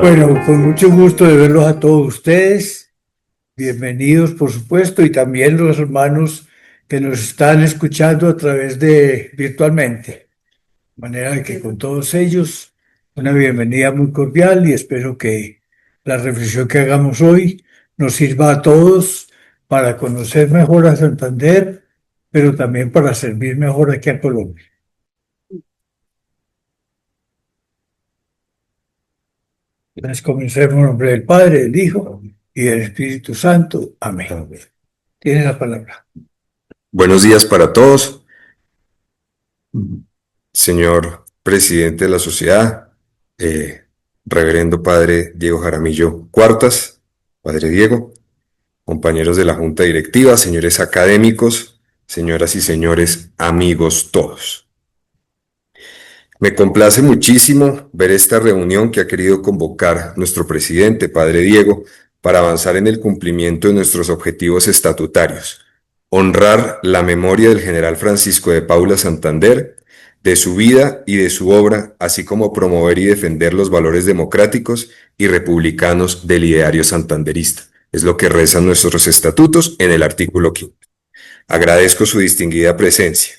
Bueno, con mucho gusto de verlos a todos ustedes. Bienvenidos, por supuesto, y también los hermanos que nos están escuchando a través de virtualmente. De manera que con todos ellos, una bienvenida muy cordial y espero que la reflexión que hagamos hoy nos sirva a todos para conocer mejor a Santander, pero también para servir mejor aquí a Colombia. Entonces comencemos en nombre del Padre, del Hijo y del Espíritu Santo. Amén. Tiene la palabra. Buenos días para todos, señor presidente de la sociedad, reverendo padre Diego Jaramillo Cuartas, padre Diego, compañeros de la junta directiva, señores académicos, señoras y señores, amigos todos. Me complace muchísimo ver esta reunión que ha querido convocar nuestro presidente, padre Diego, para avanzar en el cumplimiento de nuestros objetivos estatutarios. Honrar la memoria del general Francisco de Paula Santander, de su vida y de su obra, así como promover y defender los valores democráticos y republicanos del ideario santanderista. Es lo que rezan nuestros estatutos en el artículo 5. Agradezco su distinguida presencia.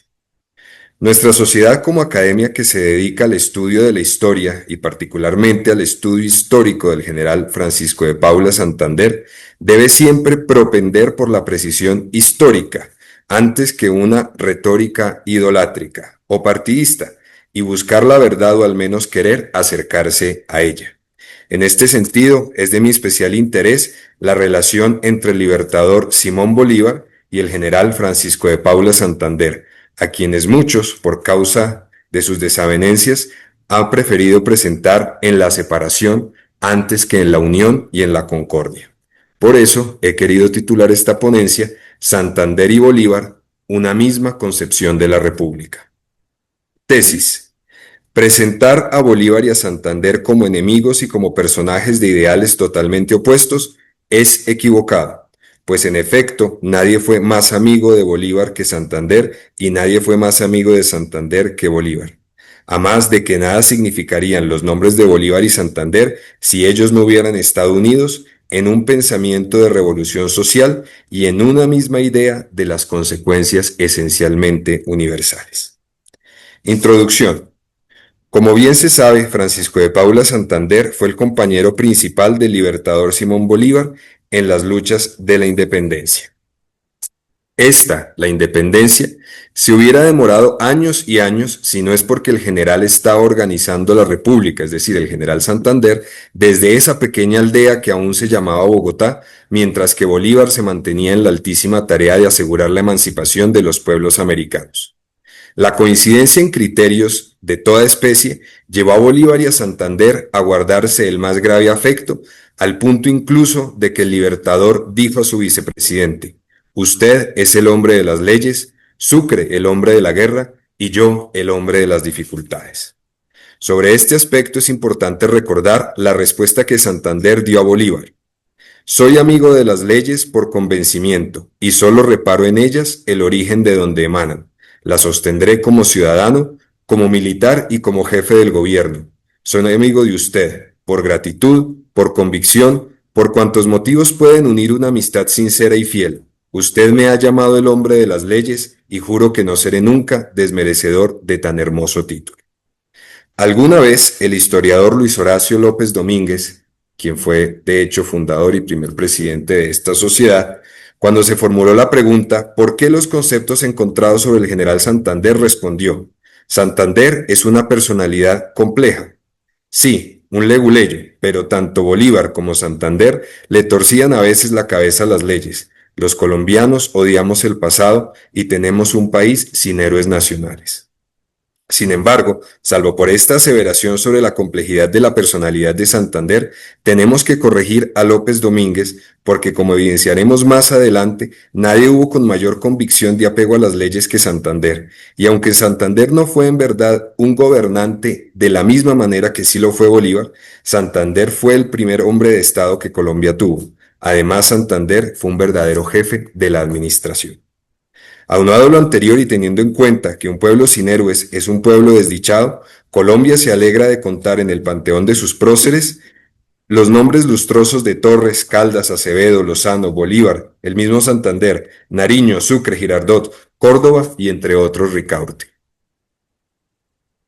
Nuestra sociedad como academia que se dedica al estudio de la historia y particularmente al estudio histórico del general Francisco de Paula Santander debe siempre propender por la precisión histórica antes que una retórica idolátrica o partidista y buscar la verdad o al menos querer acercarse a ella. En este sentido, es de mi especial interés la relación entre el libertador Simón Bolívar y el general Francisco de Paula Santander, a quienes muchos, por causa de sus desavenencias, han preferido presentar en la separación antes que en la unión y en la concordia. Por eso he querido titular esta ponencia Santander y Bolívar, una misma concepción de la República. Tesis. Presentar a Bolívar y a Santander como enemigos y como personajes de ideales totalmente opuestos es equivocado, pues en efecto nadie fue más amigo de Bolívar que Santander y nadie fue más amigo de Santander que Bolívar. A más de que nada significarían los nombres de Bolívar y Santander si ellos no hubieran estado unidos en un pensamiento de revolución social y en una misma idea de las consecuencias esencialmente universales. Introducción. Como bien se sabe, Francisco de Paula Santander fue el compañero principal del libertador Simón Bolívar en las luchas de la independencia. La independencia, se hubiera demorado años y años si no es porque el general estaba organizando la república, es decir, el general Santander, desde esa pequeña aldea que aún se llamaba Bogotá, mientras que Bolívar se mantenía en la altísima tarea de asegurar la emancipación de los pueblos americanos. La coincidencia en criterios de toda especie llevó a Bolívar y a Santander a guardarse el más grave afecto, al punto incluso de que el libertador dijo a su vicepresidente: usted es el hombre de las leyes, Sucre el hombre de la guerra y yo el hombre de las dificultades. Sobre este aspecto es importante recordar la respuesta que Santander dio a Bolívar. Soy amigo de las leyes por convencimiento y solo reparo en ellas el origen de donde emanan. La sostendré como ciudadano, como militar y como jefe del gobierno. Soy amigo de usted, por gratitud, por convicción, por cuantos motivos pueden unir una amistad sincera y fiel. Usted me ha llamado el hombre de las leyes y juro que no seré nunca desmerecedor de tan hermoso título. Alguna vez el historiador Luis Horacio López Domínguez, quien fue de hecho fundador y primer presidente de esta sociedad, cuando se formuló la pregunta ¿por qué los conceptos encontrados sobre el general Santander?, respondió: Santander es una personalidad compleja. Sí, un leguleyo, pero tanto Bolívar como Santander le torcían a veces la cabeza a las leyes. Los colombianos odiamos el pasado y tenemos un país sin héroes nacionales. Sin embargo, salvo por esta aseveración sobre la complejidad de la personalidad de Santander, tenemos que corregir a López Domínguez porque, como evidenciaremos más adelante, nadie hubo con mayor convicción de apego a las leyes que Santander, y aunque Santander no fue en verdad un gobernante de la misma manera que sí lo fue Bolívar, Santander fue el primer hombre de Estado que Colombia tuvo. Además, Santander fue un verdadero jefe de la administración. Aunado a lo anterior y teniendo en cuenta que un pueblo sin héroes es un pueblo desdichado, Colombia se alegra de contar en el panteón de sus próceres Los nombres lustrosos de Torres, Caldas, Acevedo, Lozano, Bolívar, el mismo Santander, Nariño, Sucre, Girardot, Córdoba y entre otros Ricaurte.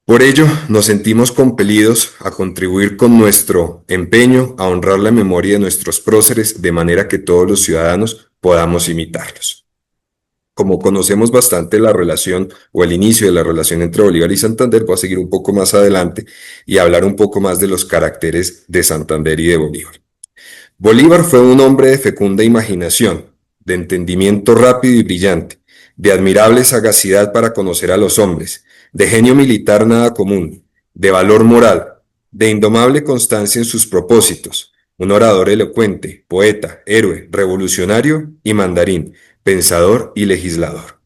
Por ello, nos sentimos compelidos a contribuir con nuestro empeño a honrar la memoria de nuestros próceres de manera que todos los ciudadanos podamos imitarlos. Como conocemos bastante la relación o el inicio de la relación entre Bolívar y Santander, voy a seguir un poco más adelante y hablar un poco más de los caracteres de Santander y de Bolívar. Bolívar fue un hombre de fecunda imaginación, de entendimiento rápido y brillante, de admirable sagacidad para conocer a los hombres, de genio militar nada común, de valor moral, de indomable constancia en sus propósitos, un orador elocuente, poeta, héroe, revolucionario y mandarín, pensador y legislador.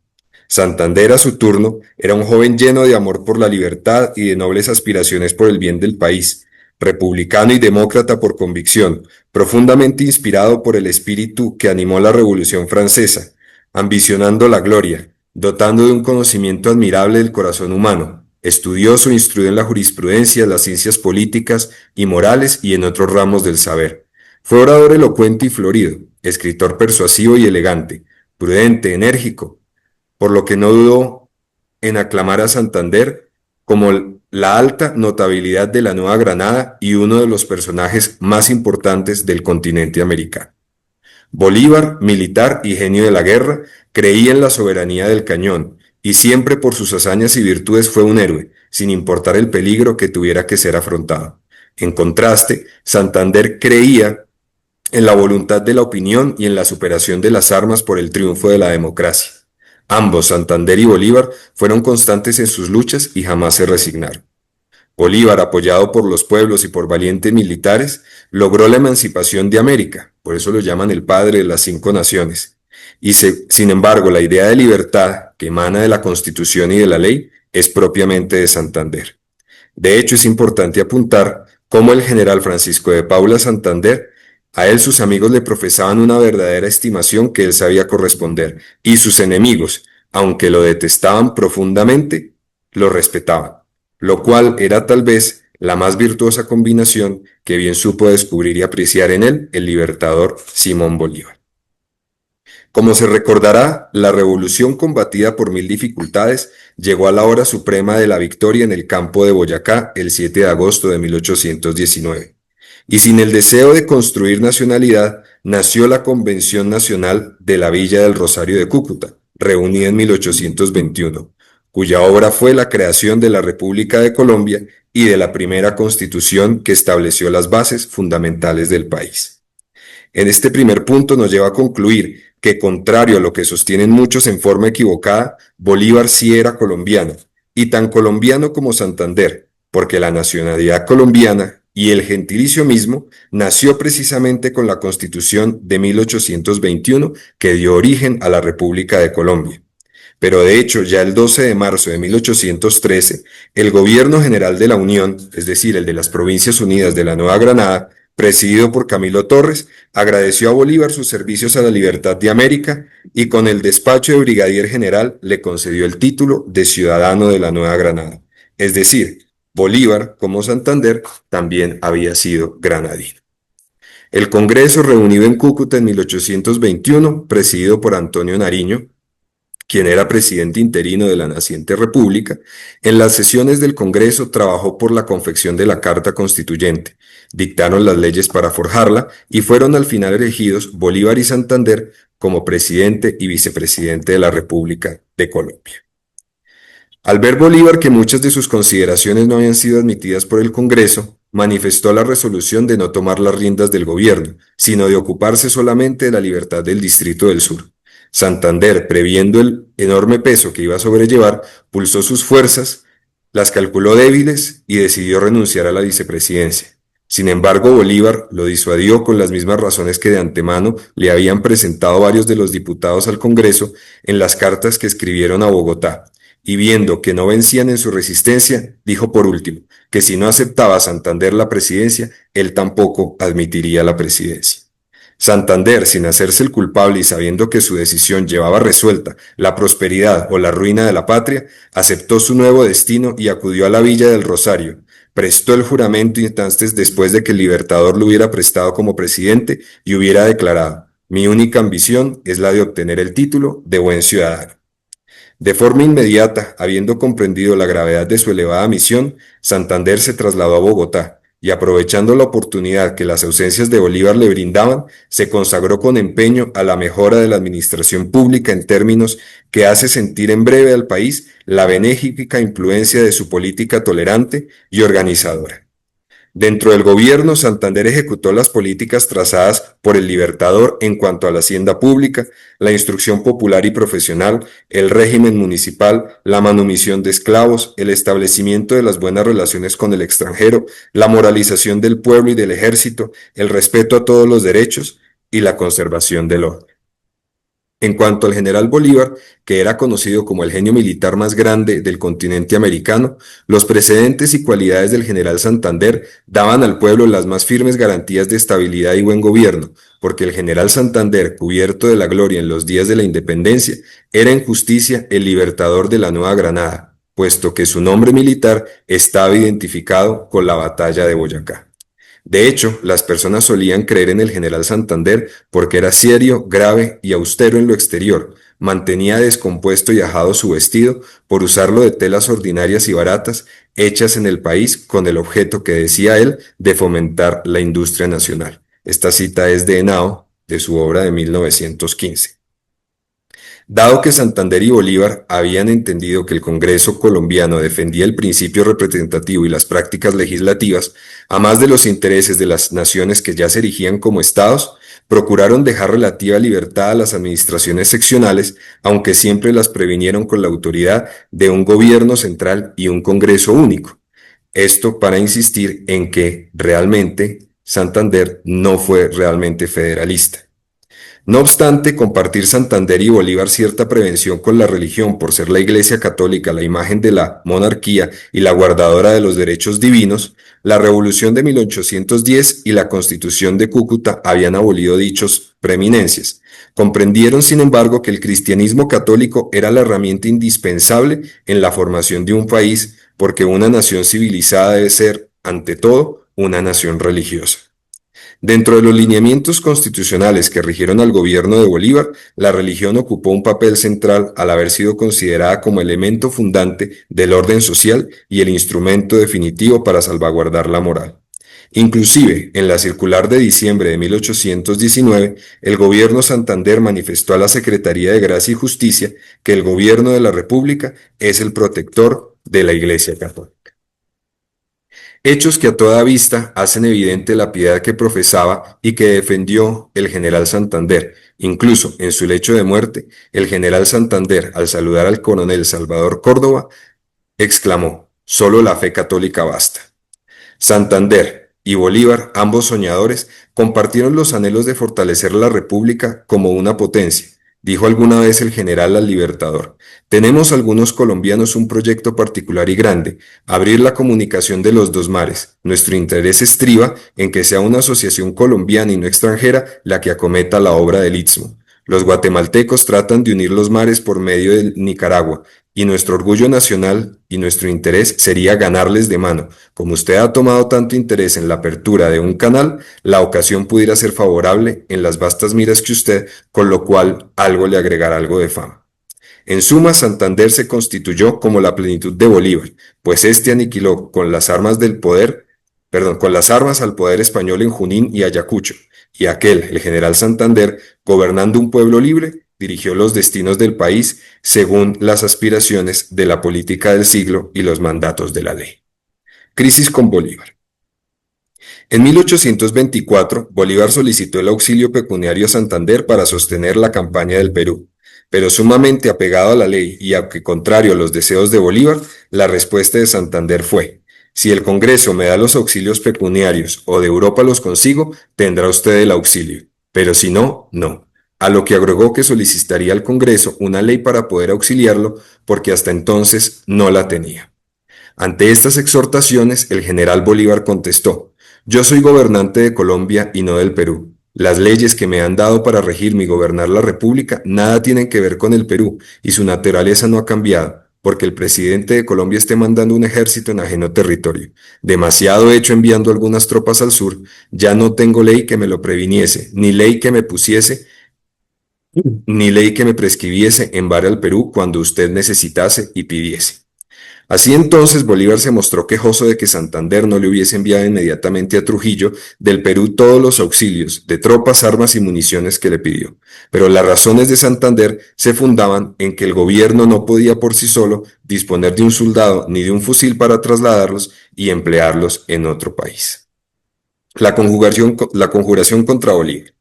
Santander, a su turno, era un joven lleno de amor por la libertad y de nobles aspiraciones por el bien del país, republicano y demócrata por convicción, profundamente inspirado por el espíritu que animó la Revolución Francesa, ambicionando la gloria, dotando de un conocimiento admirable del corazón humano, estudioso e instruido en la jurisprudencia, las ciencias políticas y morales y en otros ramos del saber. Fue orador elocuente y florido, escritor persuasivo y elegante, prudente, enérgico, por lo que no dudó en aclamar a Santander como la alta notabilidad de la Nueva Granada y uno de los personajes más importantes del continente americano. Bolívar, militar y genio de la guerra, creía en la soberanía del cañón y siempre por sus hazañas y virtudes fue un héroe, sin importar el peligro que tuviera que ser afrontado. En contraste, Santander creía en la voluntad de la opinión y en la superación de las armas por el triunfo de la democracia. Ambos, Santander y Bolívar, fueron constantes en sus luchas y jamás se resignaron. Bolívar, apoyado por los pueblos y por valientes militares, logró la emancipación de América, por eso lo llaman el padre de las 5 naciones. Sin embargo, la idea de libertad, que emana de la Constitución y de la ley, es propiamente de Santander. De hecho, es importante apuntar cómo el general Francisco de Paula Santander, a él sus amigos le profesaban una verdadera estimación que él sabía corresponder, y sus enemigos, aunque lo detestaban profundamente, lo respetaban, lo cual era tal vez la más virtuosa combinación que bien supo descubrir y apreciar en él el libertador Simón Bolívar. Como se recordará, la revolución, combatida por 1000 dificultades, llegó a la hora suprema de la victoria en el campo de Boyacá el 7 de agosto de 1819. Y sin el deseo de construir nacionalidad, nació la Convención Nacional de la Villa del Rosario de Cúcuta, reunida en 1821, cuya obra fue la creación de la República de Colombia y de la primera Constitución que estableció las bases fundamentales del país. En este primer punto nos lleva a concluir que, contrario a lo que sostienen muchos en forma equivocada, Bolívar sí era colombiano, y tan colombiano como Santander, porque la nacionalidad colombiana y el gentilicio mismo nació precisamente con la Constitución de 1821 que dio origen a la República de Colombia. Pero de hecho, ya el 12 de marzo de 1813, el Gobierno General de la Unión, es decir, el de las Provincias Unidas de la Nueva Granada, presidido por Camilo Torres, agradeció a Bolívar sus servicios a la libertad de América y con el despacho de brigadier general le concedió el título de ciudadano de la Nueva Granada. Es decir, Bolívar, como Santander, también había sido granadino. El Congreso, reunido en Cúcuta en 1821, presidido por Antonio Nariño, quien era presidente interino de la naciente república, en las sesiones del Congreso trabajó por la confección de la Carta Constituyente, dictaron las leyes para forjarla y fueron al final elegidos Bolívar y Santander como presidente y vicepresidente de la República de Colombia. Al ver Bolívar que muchas de sus consideraciones no habían sido admitidas por el Congreso, manifestó la resolución de no tomar las riendas del gobierno, sino de ocuparse solamente de la libertad del Distrito del Sur. Santander, previendo el enorme peso que iba a sobrellevar, pulsó sus fuerzas, las calculó débiles y decidió renunciar a la vicepresidencia. Sin embargo, Bolívar lo disuadió con las mismas razones que de antemano le habían presentado varios de los diputados al Congreso en las cartas que escribieron a Bogotá, y viendo que no vencían en su resistencia, dijo por último que si no aceptaba a Santander la presidencia, él tampoco admitiría la presidencia. Santander, sin hacerse el culpable y sabiendo que su decisión llevaba resuelta la prosperidad o la ruina de la patria, aceptó su nuevo destino y acudió a la Villa del Rosario, prestó el juramento instantes después de que el Libertador lo hubiera prestado como presidente y hubiera declarado: mi única ambición es la de obtener el título de buen ciudadano. De forma inmediata, habiendo comprendido la gravedad de su elevada misión, Santander se trasladó a Bogotá y, aprovechando la oportunidad que las ausencias de Bolívar le brindaban, se consagró con empeño a la mejora de la administración pública en términos que hace sentir en breve al país la benéfica influencia de su política tolerante y organizadora. Dentro del gobierno, Santander ejecutó las políticas trazadas por el Libertador en cuanto a la hacienda pública, la instrucción popular y profesional, el régimen municipal, la manumisión de esclavos, el establecimiento de las buenas relaciones con el extranjero, la moralización del pueblo y del ejército, el respeto a todos los derechos y la conservación del orden. En cuanto al general Bolívar, que era conocido como el genio militar más grande del continente americano, los precedentes y cualidades del general Santander daban al pueblo las más firmes garantías de estabilidad y buen gobierno, porque el general Santander, cubierto de la gloria en los días de la independencia, era en justicia el libertador de la Nueva Granada, puesto que su nombre militar estaba identificado con la batalla de Boyacá. De hecho, las personas solían creer en el general Santander porque era serio, grave y austero en lo exterior, mantenía descompuesto y ajado su vestido por usarlo de telas ordinarias y baratas, hechas en el país con el objeto, que decía él, de fomentar la industria nacional. Esta cita es de Henao, de su obra de 1915. Dado que Santander y Bolívar habían entendido que el Congreso colombiano defendía el principio representativo y las prácticas legislativas, a más de los intereses de las naciones que ya se erigían como estados, procuraron dejar relativa libertad a las administraciones seccionales, aunque siempre las previnieron con la autoridad de un gobierno central y un Congreso único. Esto para insistir en que realmente Santander no fue realmente federalista. No obstante, compartir Santander y Bolívar cierta prevención con la religión por ser la Iglesia Católica la imagen de la monarquía y la guardadora de los derechos divinos, la Revolución de 1810 y la Constitución de Cúcuta habían abolido dichos preeminencias. Comprendieron, sin embargo, que el cristianismo católico era la herramienta indispensable en la formación de un país, porque una nación civilizada debe ser, ante todo, una nación religiosa. Dentro de los lineamientos constitucionales que rigieron al gobierno de Bolívar, la religión ocupó un papel central al haber sido considerada como elemento fundante del orden social y el instrumento definitivo para salvaguardar la moral. Inclusive, en la circular de diciembre de 1819, el gobierno Santander manifestó a la Secretaría de Gracia y Justicia que el gobierno de la República es el protector de la Iglesia Católica. Hechos que a toda vista hacen evidente la piedad que profesaba y que defendió el general Santander. Incluso en su lecho de muerte, el general Santander, al saludar al coronel Salvador Córdoba, exclamó: «Solo la fe católica basta». Santander y Bolívar, ambos soñadores, compartieron los anhelos de fortalecer la República como una potencia. Dijo alguna vez el general al Libertador: «Tenemos algunos colombianos un proyecto particular y grande: abrir la comunicación de los dos mares. Nuestro interés estriba en que sea una asociación colombiana y no extranjera la que acometa la obra del Istmo. Los guatemaltecos tratan de unir los mares por medio de Nicaragua, y nuestro orgullo nacional y nuestro interés sería ganarles de mano. Como usted ha tomado tanto interés en la apertura de un canal, la ocasión pudiera ser favorable en las vastas miras que usted, con lo cual algo le agregará algo de fama». En suma, Santander se constituyó como la plenitud de Bolívar, pues éste aniquiló con las armas al poder español en Junín y Ayacucho, y aquel, el general Santander, gobernando un pueblo libre, dirigió los destinos del país según las aspiraciones de la política del siglo y los mandatos de la ley. Crisis con Bolívar. En 1824, Bolívar solicitó el auxilio pecuniario a Santander para sostener la campaña del Perú, pero sumamente apegado a la ley y aunque contrario a los deseos de Bolívar, la respuesta de Santander fue: «Si el Congreso me da los auxilios pecuniarios o de Europa los consigo, tendrá usted el auxilio, pero si no, no». A lo que agregó que solicitaría al Congreso una ley para poder auxiliarlo, porque hasta entonces no la tenía. Ante estas exhortaciones, el general Bolívar contestó: «Yo soy gobernante de Colombia y no del Perú. Las leyes que me han dado para regirme y gobernar la República nada tienen que ver con el Perú, y su naturaleza no ha cambiado. porque el presidente de Colombia esté mandando un ejército en ajeno territorio. Demasiado hecho enviando algunas tropas al sur, ya no tengo ley que me lo previniese, ni ley que me pusiese, ni ley que me prescribiese enviar al Perú cuando usted necesitase y pidiese. Así entonces Bolívar se mostró quejoso de que Santander no le hubiese enviado inmediatamente a Trujillo del Perú todos los auxilios de tropas, armas y municiones que le pidió. Pero las razones de Santander se fundaban en que el gobierno no podía por sí solo disponer de un soldado ni de un fusil para trasladarlos y emplearlos en otro país. La conjuración contra Bolívar.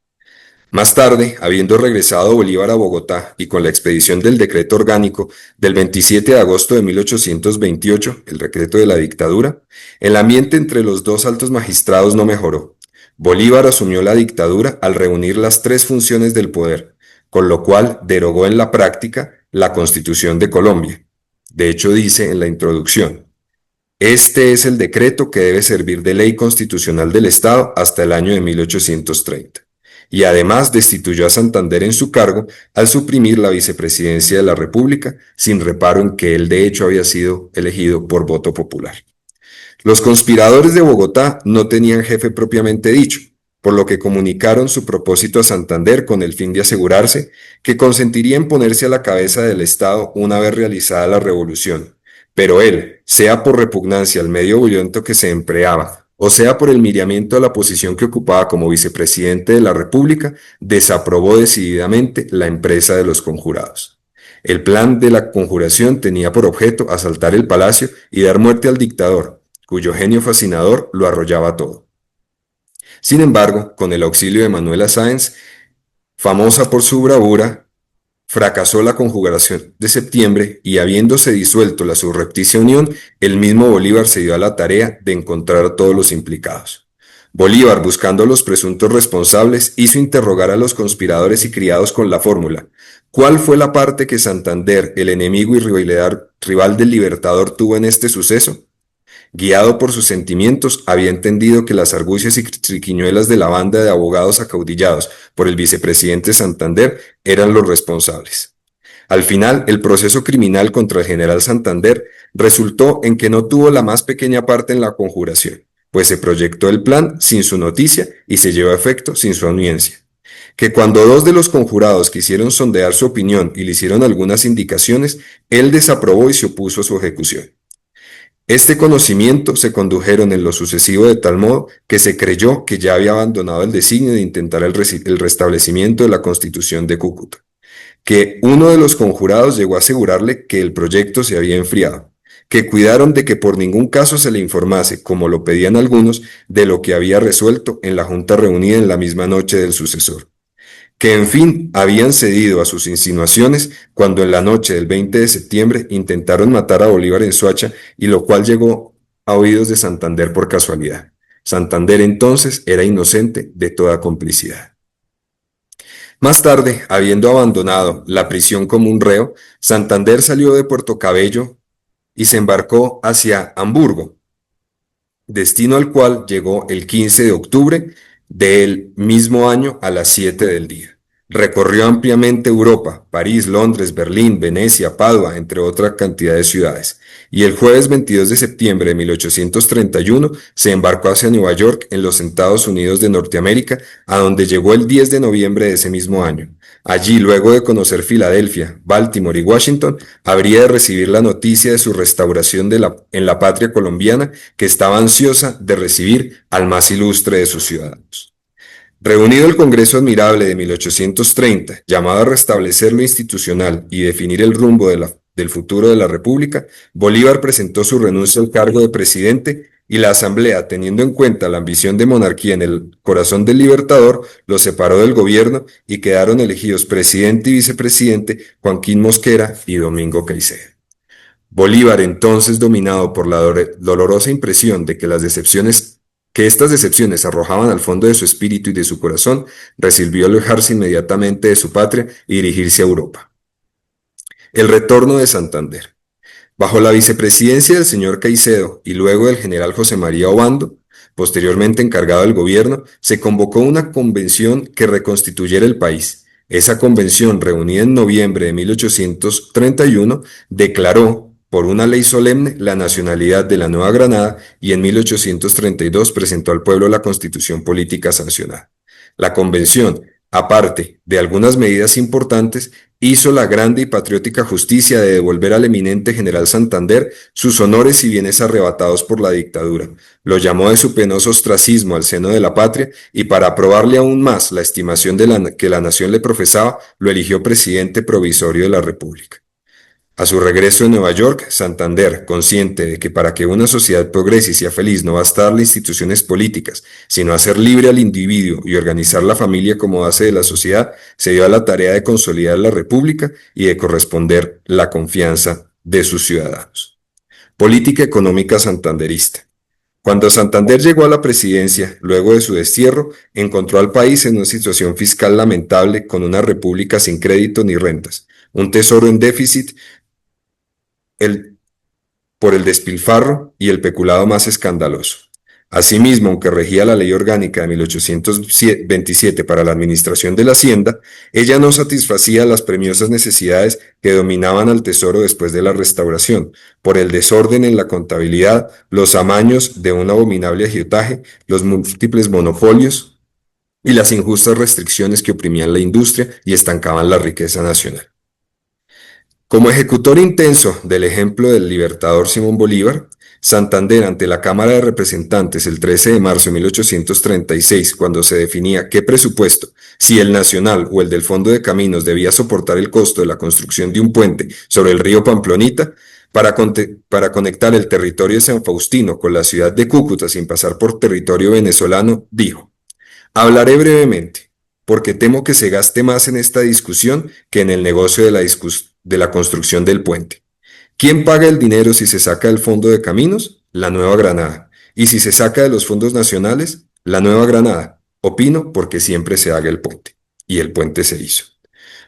Más tarde, habiendo regresado Bolívar a Bogotá y con la expedición del decreto orgánico del 27 de agosto de 1828, el decreto de la dictadura, el ambiente entre los dos altos magistrados no mejoró. Bolívar asumió la dictadura al reunir las tres funciones del poder, con lo cual derogó en la práctica la Constitución de Colombia. De hecho, dice en la introducción: este es el decreto que debe servir de ley constitucional del Estado hasta el año de 1830. Y además destituyó a Santander en su cargo al suprimir la vicepresidencia de la República, sin reparo en que él de hecho había sido elegido por voto popular. Los conspiradores de Bogotá no tenían jefe propiamente dicho, por lo que comunicaron su propósito a Santander con el fin de asegurarse que consentiría en ponerse a la cabeza del Estado una vez realizada la revolución. Pero él, sea por repugnancia al medio violento que se empleaba, o sea por el miramiento a la posición que ocupaba como vicepresidente de la República, desaprobó decididamente la empresa de los conjurados. El plan de la conjuración tenía por objeto asaltar el palacio y dar muerte al dictador, cuyo genio fascinador lo arrollaba todo. Sin embargo, con el auxilio de Manuela Sáenz, famosa por su bravura, fracasó la conjuración de septiembre y, habiéndose disuelto la subrepticia unión, el mismo Bolívar se dio a la tarea de encontrar a todos los implicados. Bolívar, buscando a los presuntos responsables, hizo interrogar a los conspiradores y criados con la fórmula: ¿cuál fue la parte que Santander, el enemigo y rival del Libertador, tuvo en este suceso? Guiado por sus sentimientos, había entendido que las argucias y triquiñuelas de la banda de abogados acaudillados por el vicepresidente Santander eran los responsables. Al final, el proceso criminal contra el general Santander resultó en que no tuvo la más pequeña parte en la conjuración, pues se proyectó el plan sin su noticia y se llevó a efecto sin su anuencia. Que cuando dos de los conjurados quisieron sondear su opinión y le hicieron algunas indicaciones, él desaprobó y se opuso a su ejecución. Este conocimiento se condujeron en lo sucesivo de tal modo que se creyó que ya había abandonado el designio de intentar el restablecimiento de la Constitución de Cúcuta, que uno de los conjurados llegó a asegurarle que el proyecto se había enfriado, que cuidaron de que por ningún caso se le informase, como lo pedían algunos, de lo que había resuelto en la junta reunida en la misma noche del sucesor, que en fin habían cedido a sus insinuaciones cuando en la noche del 20 de septiembre intentaron matar a Bolívar en Soacha, y lo cual llegó a oídos de Santander por casualidad. Santander entonces era inocente de toda complicidad. Más tarde, habiendo abandonado la prisión como un reo, Santander salió de Puerto Cabello y se embarcó hacia Hamburgo, destino al cual llegó el 15 de octubre del mismo año a las 7 del día. Recorrió ampliamente Europa, París, Londres, Berlín, Venecia, Padua, entre otra cantidad de ciudades, y el jueves 22 de septiembre de 1831 se embarcó hacia Nueva York en los Estados Unidos de Norteamérica, a donde llegó el 10 de noviembre de ese mismo año. Allí, luego de conocer Filadelfia, Baltimore y Washington, habría de recibir la noticia de su restauración en la patria colombiana, que estaba ansiosa de recibir al más ilustre de sus ciudadanos. Reunido el Congreso Admirable de 1830, llamado a restablecer lo institucional y definir el rumbo del futuro de la República, Bolívar presentó su renuncia al cargo de presidente, y la Asamblea, teniendo en cuenta la ambición de monarquía en el corazón del Libertador, lo separó del gobierno y quedaron elegidos presidente y vicepresidente Joaquín Mosquera y Domingo Caicedo. Bolívar, entonces dominado por la dolorosa impresión de que estas decepciones arrojaban al fondo de su espíritu y de su corazón, resolvió alejarse inmediatamente de su patria y dirigirse a Europa. El retorno de Santander. Bajo la vicepresidencia del señor Caicedo y luego del general José María Obando, posteriormente encargado del gobierno, se convocó una convención que reconstituyera el país. Esa convención, reunida en noviembre de 1831, declaró por una ley solemne la nacionalidad de la Nueva Granada y en 1832 presentó al pueblo la Constitución Política sancionada. La Convención, aparte de algunas medidas importantes, hizo la grande y patriótica justicia de devolver al eminente general Santander sus honores y bienes arrebatados por la dictadura. Lo llamó de su penoso ostracismo al seno de la patria y para aprobarle aún más la estimación que la nación le profesaba, lo eligió presidente provisorio de la República. A su regreso de Nueva York, Santander, consciente de que para que una sociedad progrese y sea feliz no basta darle instituciones políticas, sino hacer libre al individuo y organizar la familia como base de la sociedad, se dio a la tarea de consolidar la República y de corresponder la confianza de sus ciudadanos. Política económica santanderista. Cuando Santander llegó a la presidencia, luego de su destierro, encontró al país en una situación fiscal lamentable con una república sin crédito ni rentas, un tesoro en déficit, por el despilfarro y el peculado más escandaloso. Asimismo, aunque regía la Ley Orgánica de 1827 para la administración de la hacienda, ella no satisfacía las premiosas necesidades que dominaban al tesoro después de la restauración, por el desorden en la contabilidad, los amaños de un abominable agiotaje, los múltiples monopolios y las injustas restricciones que oprimían la industria y estancaban la riqueza nacional. Como ejecutor intenso del ejemplo del libertador Simón Bolívar, Santander ante la Cámara de Representantes el 13 de marzo de 1836, cuando se definía qué presupuesto, si el nacional o el del Fondo de Caminos, debía soportar el costo de la construcción de un puente sobre el río Pamplonita, para conectar el territorio de San Faustino con la ciudad de Cúcuta sin pasar por territorio venezolano, dijo: hablaré brevemente, porque temo que se gaste más en esta discusión que en el negocio de la construcción del puente. ¿Quién paga el dinero si se saca del Fondo de Caminos? La Nueva Granada. Y si se saca de los fondos nacionales, la Nueva Granada. Opino porque siempre se haga el puente. Y el puente se hizo.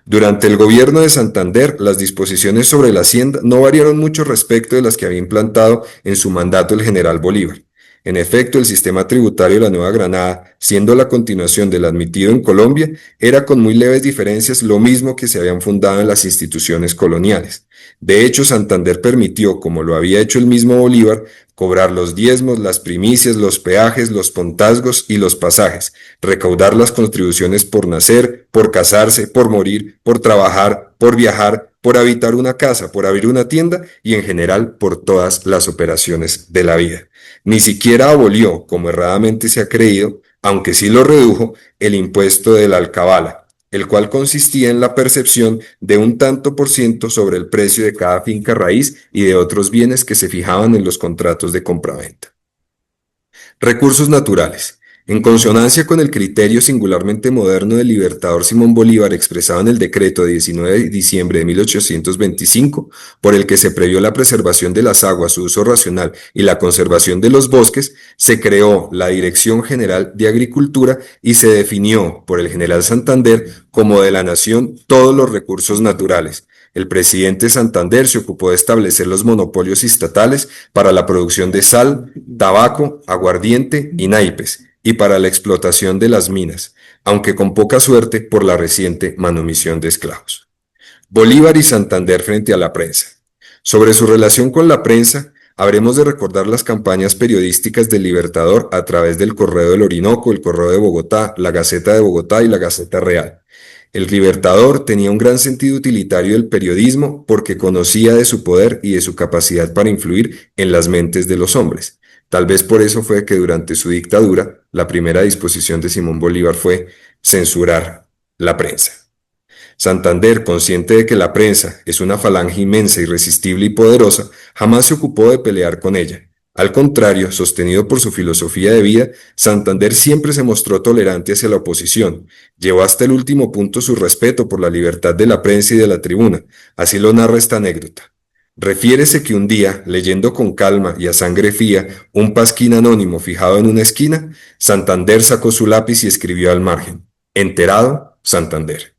Durante el gobierno de Santander, las disposiciones sobre la hacienda no variaron mucho respecto de las que había implantado en su mandato el general Bolívar. En efecto, el sistema tributario de la Nueva Granada, siendo la continuación del admitido en Colombia, era con muy leves diferencias lo mismo que se habían fundado en las instituciones coloniales. De hecho, Santander permitió, como lo había hecho el mismo Bolívar, cobrar los diezmos, las primicias, los peajes, los pontazgos y los pasajes, recaudar las contribuciones por nacer, por casarse, por morir, por trabajar, por viajar, por habitar una casa, por abrir una tienda y en general por todas las operaciones de la vida. Ni siquiera abolió, como erradamente se ha creído, aunque sí lo redujo, el impuesto de la alcabala, el cual consistía en la percepción de un tanto por ciento sobre el precio de cada finca raíz y de otros bienes que se fijaban en los contratos de compraventa. Recursos naturales. En consonancia con el criterio singularmente moderno del libertador Simón Bolívar expresado en el decreto de 19 de diciembre de 1825, por el que se previó la preservación de las aguas, su uso racional y la conservación de los bosques, se creó la Dirección General de Agricultura y se definió por el general Santander como de la nación todos los recursos naturales. El presidente Santander se ocupó de establecer los monopolios estatales para la producción de sal, tabaco, aguardiente y naipes, y para la explotación de las minas, aunque con poca suerte por la reciente manumisión de esclavos. Bolívar y Santander frente a la prensa. Sobre su relación con la prensa, habremos de recordar las campañas periodísticas del Libertador a través del Correo del Orinoco, el Correo de Bogotá, la Gaceta de Bogotá y la Gaceta Real. El Libertador tenía un gran sentido utilitario del periodismo porque conocía de su poder y de su capacidad para influir en las mentes de los hombres. Tal vez por eso fue que durante su dictadura, la primera disposición de Simón Bolívar fue censurar la prensa. Santander, consciente de que la prensa es una falange inmensa, irresistible y poderosa, jamás se ocupó de pelear con ella. Al contrario, sostenido por su filosofía de vida, Santander siempre se mostró tolerante hacia la oposición. Llevó hasta el último punto su respeto por la libertad de la prensa y de la tribuna. Así lo narra esta anécdota. Refiérese que un día, leyendo con calma y a sangre fría un pasquín anónimo fijado en una esquina, Santander sacó su lápiz y escribió al margen: enterado, Santander.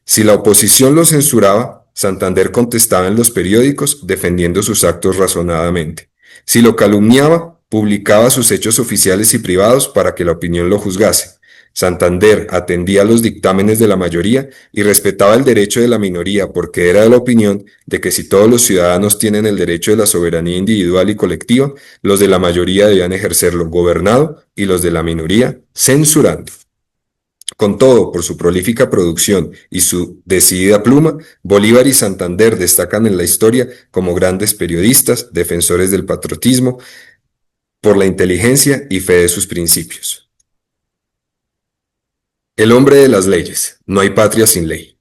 Si la oposición lo censuraba, Santander contestaba en los periódicos defendiendo sus actos razonadamente. Si lo calumniaba, publicaba sus hechos oficiales y privados para que la opinión lo juzgase. Santander atendía los dictámenes de la mayoría y respetaba el derecho de la minoría porque era de la opinión de que si todos los ciudadanos tienen el derecho de la soberanía individual y colectiva, los de la mayoría debían ejercerlo gobernado y los de la minoría censurando. Con todo, por su prolífica producción y su decidida pluma, Bolívar y Santander destacan en la historia como grandes periodistas, defensores del patriotismo, por la inteligencia y fe de sus principios. El hombre de las leyes. No hay patria sin ley.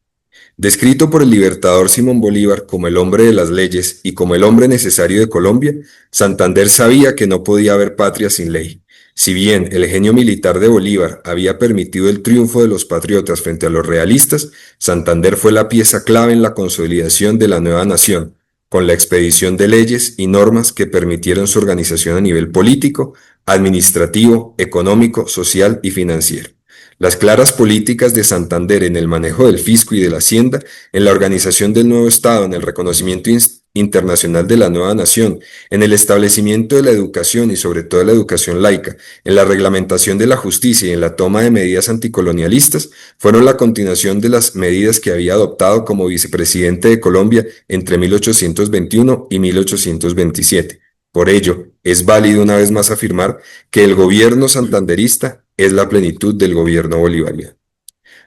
Descrito por el libertador Simón Bolívar como el hombre de las leyes y como el hombre necesario de Colombia, Santander sabía que no podía haber patria sin ley. Si bien el genio militar de Bolívar había permitido el triunfo de los patriotas frente a los realistas, Santander fue la pieza clave en la consolidación de la nueva nación, con la expedición de leyes y normas que permitieron su organización a nivel político, administrativo, económico, social y financiero. Las claras políticas de Santander en el manejo del fisco y de la hacienda, en la organización del nuevo Estado, en el reconocimiento internacional de la nueva nación, en el establecimiento de la educación y sobre todo la educación laica, en la reglamentación de la justicia y en la toma de medidas anticolonialistas, fueron la continuación de las medidas que había adoptado como vicepresidente de Colombia entre 1821 y 1827. Por ello, es válido una vez más afirmar que el gobierno santanderista es la plenitud del gobierno bolivariano.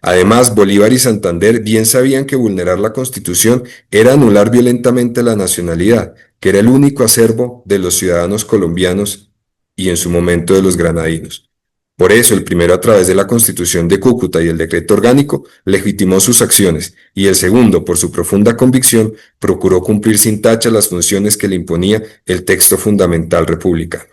Además, Bolívar y Santander bien sabían que vulnerar la Constitución era anular violentamente la nacionalidad, que era el único acervo de los ciudadanos colombianos y en su momento de los granadinos. Por eso, el primero a través de la Constitución de Cúcuta y el decreto orgánico legitimó sus acciones, y el segundo, por su profunda convicción, procuró cumplir sin tacha las funciones que le imponía el texto fundamental republicano.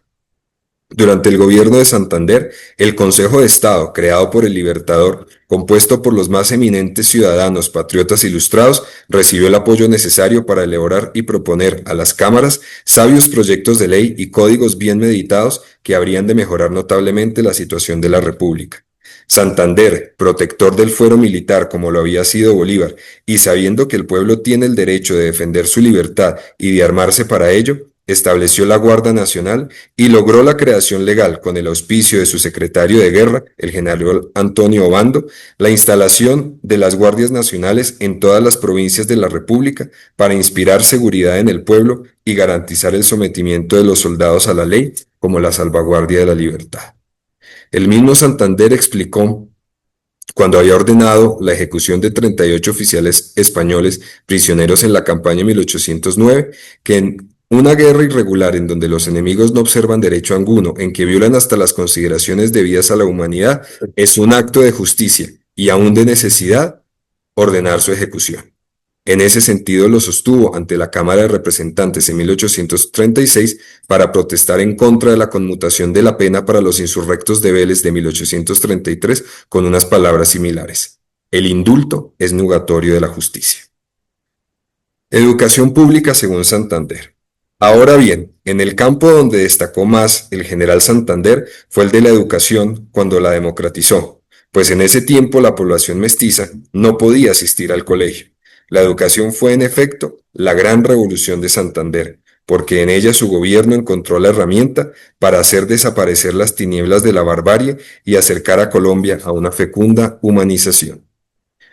Durante el gobierno de Santander, el Consejo de Estado, creado por el Libertador, compuesto por los más eminentes ciudadanos patriotas ilustrados, recibió el apoyo necesario para elaborar y proponer a las cámaras sabios proyectos de ley y códigos bien meditados que habrían de mejorar notablemente la situación de la República. Santander, protector del fuero militar como lo había sido Bolívar, y sabiendo que el pueblo tiene el derecho de defender su libertad y de armarse para ello, estableció la Guardia Nacional y logró la creación legal, con el auspicio de su secretario de guerra, el general Antonio Obando, la instalación de las Guardias Nacionales en todas las provincias de la República para inspirar seguridad en el pueblo y garantizar el sometimiento de los soldados a la ley como la salvaguardia de la libertad. El mismo Santander explicó cuando había ordenado la ejecución de 38 oficiales españoles prisioneros en la campaña de 1809, que en una guerra irregular en donde los enemigos no observan derecho alguno, en que violan hasta las consideraciones debidas a la humanidad, es un acto de justicia y aún de necesidad ordenar su ejecución. En ese sentido lo sostuvo ante la Cámara de Representantes en 1836 para protestar en contra de la conmutación de la pena para los insurrectos de Vélez de 1833 con unas palabras similares. El indulto es nugatorio de la justicia. Educación pública según Santander. Ahora bien, en el campo donde destacó más el general Santander fue el de la educación cuando la democratizó, pues en ese tiempo la población mestiza no podía asistir al colegio. La educación fue, en efecto, la gran revolución de Santander, porque en ella su gobierno encontró la herramienta para hacer desaparecer las tinieblas de la barbarie y acercar a Colombia a una fecunda humanización.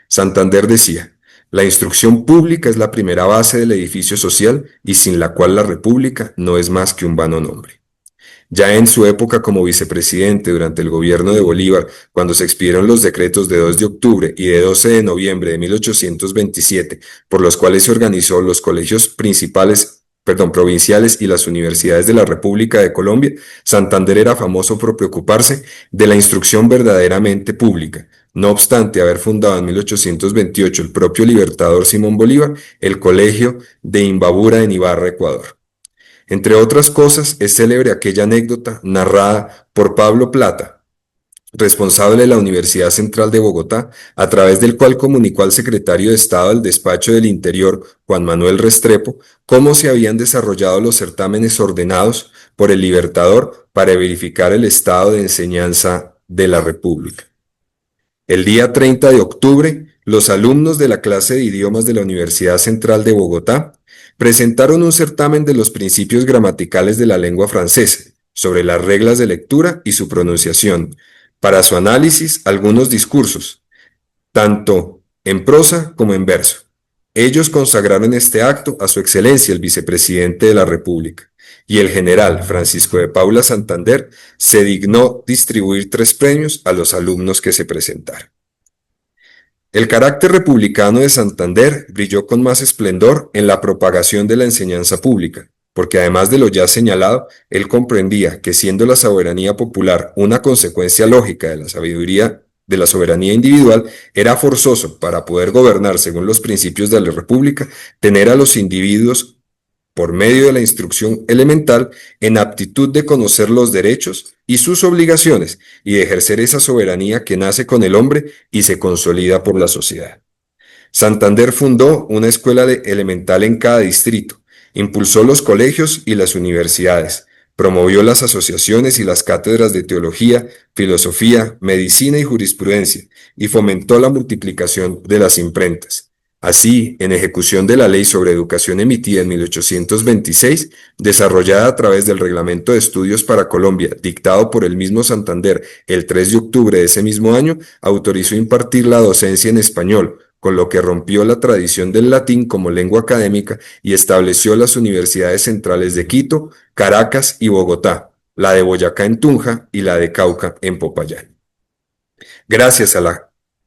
Santander decía: la instrucción pública es la primera base del edificio social y sin la cual la República no es más que un vano nombre. Ya en su época como vicepresidente durante el gobierno de Bolívar, cuando se expidieron los decretos de 2 de octubre y de 12 de noviembre de 1827, por los cuales se organizó los colegios provinciales y las universidades de la República de Colombia, Santander era famoso por preocuparse de la instrucción verdaderamente pública. No obstante haber fundado en 1828 el propio libertador Simón Bolívar, el Colegio de Imbabura en Ibarra, Ecuador. Entre otras cosas, es célebre aquella anécdota narrada por Pablo Plata, responsable de la Universidad Central de Bogotá, a través del cual comunicó al secretario de Estado del Despacho del Interior, Juan Manuel Restrepo, cómo se habían desarrollado los certámenes ordenados por el Libertador para verificar el estado de enseñanza de la República. El día 30 de octubre, los alumnos de la clase de idiomas de la Universidad Central de Bogotá presentaron un certamen de los principios gramaticales de la lengua francesa, sobre las reglas de lectura y su pronunciación, Para su análisis, algunos discursos, tanto en prosa como en verso. Ellos consagraron este acto a su excelencia el vicepresidente de la República, y el general Francisco de Paula Santander se dignó distribuir 3 premios a los alumnos que se presentaron. El carácter republicano de Santander brilló con más esplendor en la propagación de la enseñanza pública, porque además de lo ya señalado, él comprendía que siendo la soberanía popular una consecuencia lógica de la sabiduría de la soberanía individual, era forzoso para poder gobernar según los principios de la República, tener a los individuos por medio de la instrucción elemental, en aptitud de conocer los derechos y sus obligaciones y de ejercer esa soberanía que nace con el hombre y se consolida por la sociedad. Santander fundó una escuela elemental en cada distrito, impulsó los colegios y las universidades, promovió las asociaciones y las cátedras de teología, filosofía, medicina y jurisprudencia, y fomentó la multiplicación de las imprentas. Así, en ejecución de la ley sobre educación emitida en 1826, desarrollada a través del Reglamento de Estudios para Colombia, dictado por el mismo Santander el 3 de octubre de ese mismo año, autorizó impartir la docencia en español, con lo que rompió la tradición del latín como lengua académica y estableció las universidades centrales de Quito, Caracas y Bogotá, la de Boyacá en Tunja y la de Cauca en Popayán. Gracias a la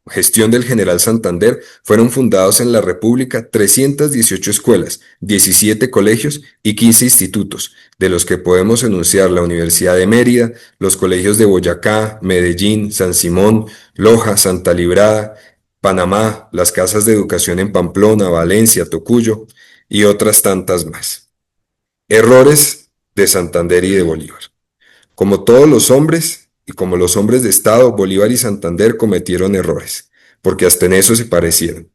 gestión del general Santander, fueron fundados en la República 318 escuelas, 17 colegios y 15 institutos, de los que podemos enunciar la Universidad de Mérida, los colegios de Boyacá, Medellín, San Simón, Loja, Santa Librada, Panamá, las casas de educación en Pamplona, Valencia, Tocuyo y otras tantas más. Errores de Santander y de Bolívar. Como todos los hombres, y como los hombres de Estado, Bolívar y Santander cometieron errores, porque hasta en eso se parecieron.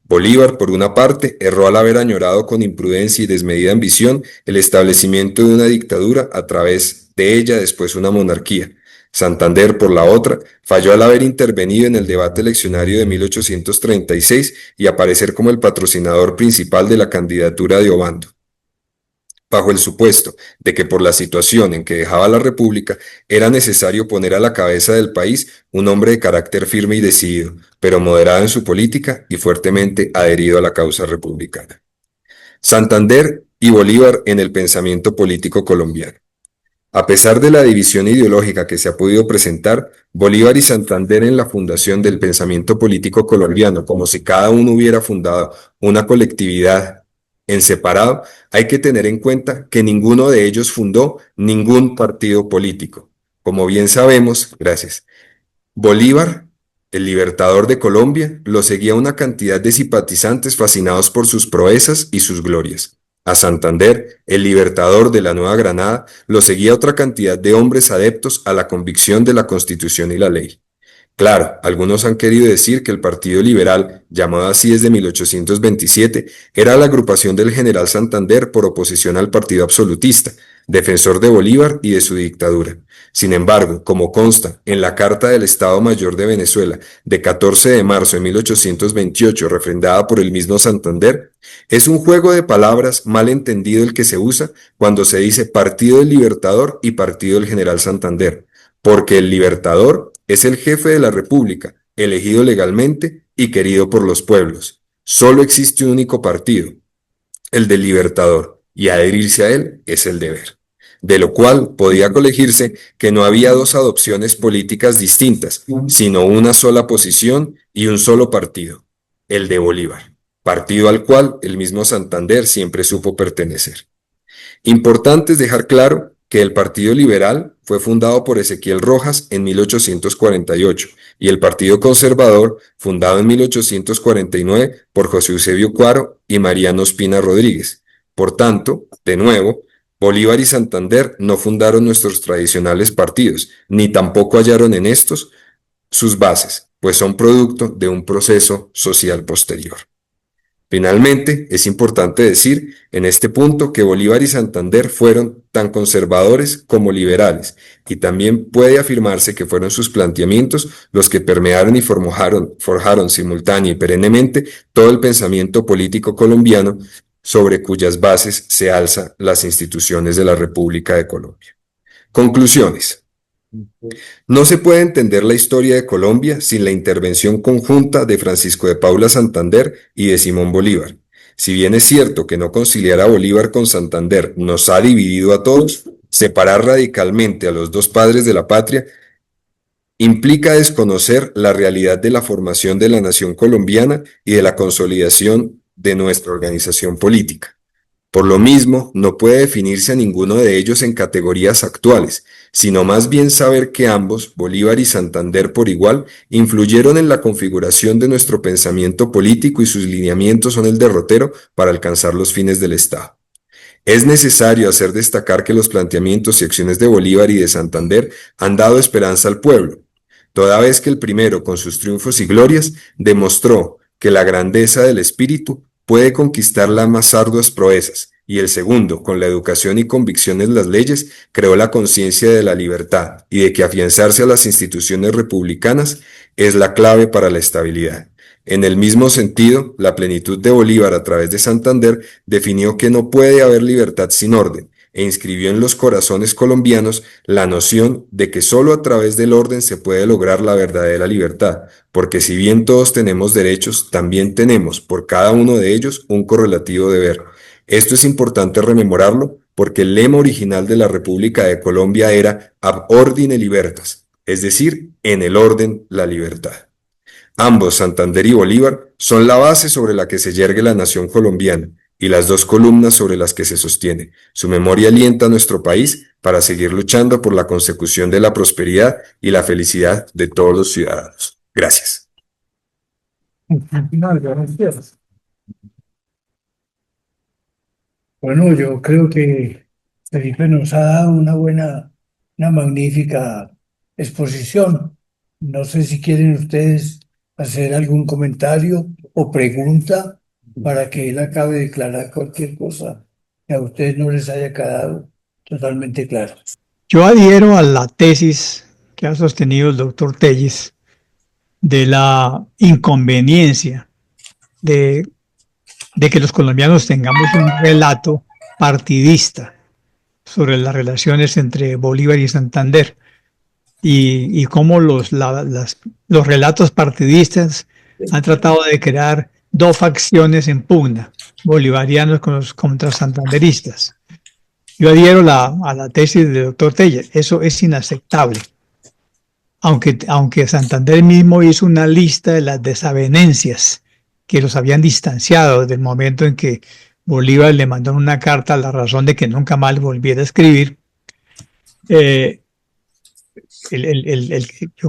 Bolívar, por una parte, erró al haber añorado con imprudencia y desmedida ambición el establecimiento de una dictadura a través de ella después una monarquía. Santander, por la otra, falló al haber intervenido en el debate eleccionario de 1836 y aparecer como el patrocinador principal de la candidatura de Obando, bajo el supuesto de que por la situación en que dejaba la República era necesario poner a la cabeza del país un hombre de carácter firme y decidido, pero moderado en su política y fuertemente adherido a la causa republicana. Santander y Bolívar en el pensamiento político colombiano. A pesar de la división ideológica que se ha podido presentar, Bolívar y Santander en la fundación del pensamiento político colombiano, como si cada uno hubiera fundado una colectividad en separado, hay que tener en cuenta que ninguno de ellos fundó ningún partido político. Como bien sabemos, gracias, Bolívar, el libertador de Colombia, lo seguía una cantidad de simpatizantes fascinados por sus proezas y sus glorias. A Santander, el libertador de la Nueva Granada, lo seguía otra cantidad de hombres adeptos a la convicción de la Constitución y la ley. Claro, algunos han querido decir que el Partido Liberal, llamado así desde 1827, era la agrupación del general Santander por oposición al partido absolutista, defensor de Bolívar y de su dictadura. Sin embargo, como consta en la Carta del Estado Mayor de Venezuela de 14 de marzo de 1828, refrendada por el mismo Santander, es un juego de palabras mal entendido el que se usa cuando se dice Partido del Libertador y Partido del General Santander, porque el Libertador es el jefe de la República, elegido legalmente y querido por los pueblos. Solo existe un único partido, el del Libertador, y adherirse a él es el deber. De lo cual podía colegirse que no había dos adopciones políticas distintas, sino una sola posición y un solo partido, el de Bolívar, partido al cual el mismo Santander siempre supo pertenecer. Importante es dejar claro que el Partido Liberal fue fundado por Ezequiel Rojas en 1848 y el Partido Conservador, fundado en 1849 por José Eusebio Cuaro y Mariano Ospina Rodríguez. Por tanto, de nuevo, Bolívar y Santander no fundaron nuestros tradicionales partidos, ni tampoco hallaron en estos sus bases, pues son producto de un proceso social posterior. Finalmente, es importante decir en este punto que Bolívar y Santander fueron tan conservadores como liberales, y también puede afirmarse que fueron sus planteamientos los que permearon y forjaron simultánea y perennemente todo el pensamiento político colombiano sobre cuyas bases se alzan las instituciones de la República de Colombia. Conclusiones. No se puede entender la historia de Colombia sin la intervención conjunta de Francisco de Paula Santander y de Simón Bolívar. Si bien es cierto que no conciliar a Bolívar con Santander nos ha dividido a todos, separar radicalmente a los dos padres de la patria implica desconocer la realidad de la formación de la nación colombiana y de la consolidación de nuestra organización política. Por lo mismo, no puede definirse a ninguno de ellos en categorías actuales, sino más bien saber que ambos, Bolívar y Santander por igual, influyeron en la configuración de nuestro pensamiento político y sus lineamientos son el derrotero para alcanzar los fines del Estado. Es necesario hacer destacar que los planteamientos y acciones de Bolívar y de Santander han dado esperanza al pueblo, toda vez que el primero, con sus triunfos y glorias, demostró que la grandeza del espíritu puede conquistar las más arduas proezas, y el segundo, con la educación y convicción en las leyes, creó la conciencia de la libertad y de que afianzarse a las instituciones republicanas es la clave para la estabilidad. En el mismo sentido, la plenitud de Bolívar a través de Santander definió que no puede haber libertad sin orden, e inscribió en los corazones colombianos la noción de que sólo a través del orden se puede lograr la verdadera libertad, porque si bien todos tenemos derechos, también tenemos por cada uno de ellos un correlativo deber. Esto es importante rememorarlo porque el lema original de la República de Colombia era Ab ordine libertas, es decir, en el orden la libertad. Ambos, Santander y Bolívar, son la base sobre la que se yergue la nación colombiana y las dos columnas sobre las que se sostiene. Su memoria alienta a nuestro país para seguir luchando por la consecución de la prosperidad y la felicidad de todos los ciudadanos. Gracias. Gracias. Bueno, yo creo que Felipe nos ha dado una magnífica exposición. No sé si quieren ustedes hacer algún comentario o pregunta para que él acabe de declarar cualquier cosa que a ustedes no les haya quedado totalmente claro. Yo adhiero a la tesis que ha sostenido el doctor Telles de la inconveniencia de que los colombianos tengamos un relato partidista sobre las relaciones entre Bolívar y Santander y cómo los relatos partidistas han tratado de crear dos facciones en pugna, bolivarianos contra santanderistas. Yo adhiero a la tesis del doctor Telles, eso es inaceptable. Aunque Santander mismo hizo una lista de las desavenencias que los habían distanciado desde el momento en que Bolívar le mandó una carta a la razón de que nunca más volviera a escribir. Yo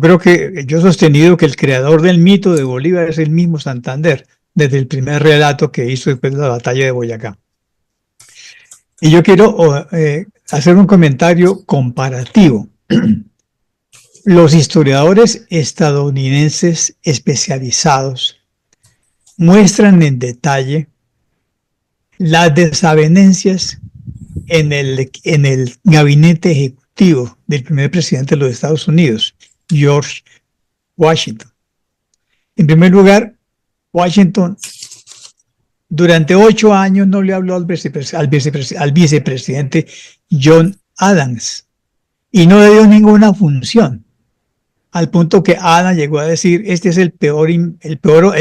creo que yo he sostenido que el creador del mito de Bolívar es el mismo Santander, desde el primer relato que hizo después de la batalla de Boyacá. Y yo quiero hacer un comentario comparativo. Los historiadores estadounidenses especializados muestran en detalle las desavenencias en el gabinete ejecutivo del primer presidente de los Estados Unidos, George Washington. En primer lugar, Washington durante 8 años no le habló al vicepresidente John Adams y no le dio ninguna función, al punto que Adams llegó a decir: este es el peor empleo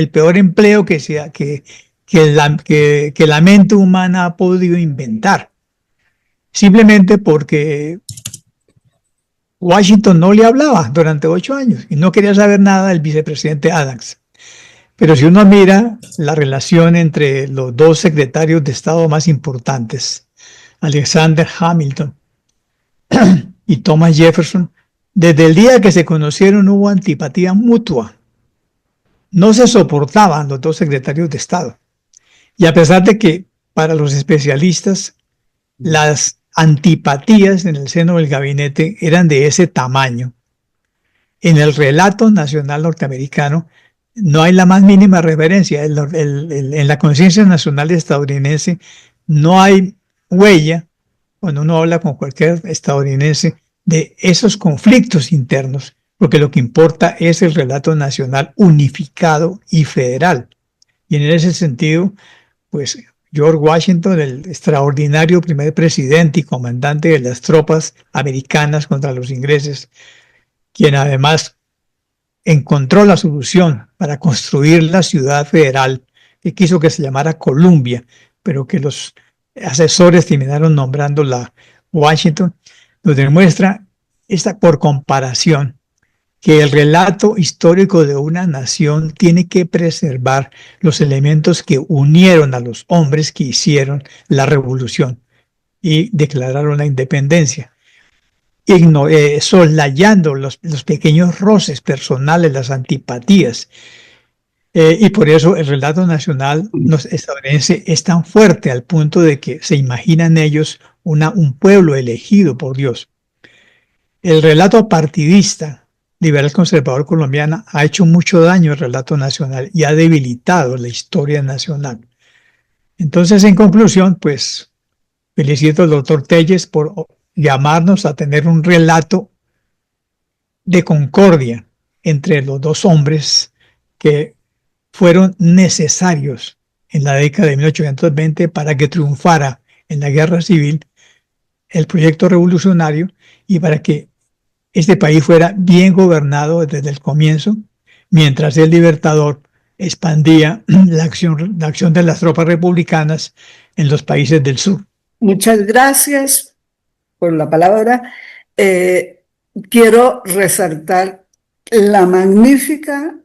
que la mente humana ha podido inventar, simplemente porque Washington no le hablaba durante 8 años y no quería saber nada del vicepresidente Adams. Pero si uno mira la relación entre los dos secretarios de Estado más importantes, Alexander Hamilton y Thomas Jefferson, desde el día que se conocieron hubo antipatía mutua. No se soportaban los dos secretarios de Estado. Y a pesar de que para los especialistas las antipatías en el seno del gabinete eran de ese tamaño, en el relato nacional norteamericano no hay la más mínima referencia. En la conciencia nacional estadounidense no hay huella, cuando uno habla con cualquier estadounidense, de esos conflictos internos, porque lo que importa es el relato nacional unificado y federal. Y en ese sentido, pues George Washington, el extraordinario primer presidente y comandante de las tropas americanas contra los ingleses, quien además encontró la solución para construir la ciudad federal que quiso que se llamara Columbia, pero que los asesores terminaron nombrándola Washington, nos demuestra por comparación que el relato histórico de una nación tiene que preservar los elementos que unieron a los hombres que hicieron la revolución y declararon la independencia, soslayando los pequeños roces personales, las antipatías. Y por eso el relato nacional estadounidense es tan fuerte al punto de que se imaginan ellos un pueblo elegido por Dios. El relato partidista, liberal conservador colombiana, ha hecho mucho daño al relato nacional y ha debilitado la historia nacional. Entonces, en conclusión, pues felicito al doctor Telles por llamarnos a tener un relato de concordia entre los dos hombres que fueron necesarios en la década de 1820 para que triunfara en la guerra civil el proyecto revolucionario y para que este país fuera bien gobernado desde el comienzo, mientras el Libertador expandía la acción de las tropas republicanas en los países del sur. Muchas gracias por la palabra. Quiero resaltar la magnífica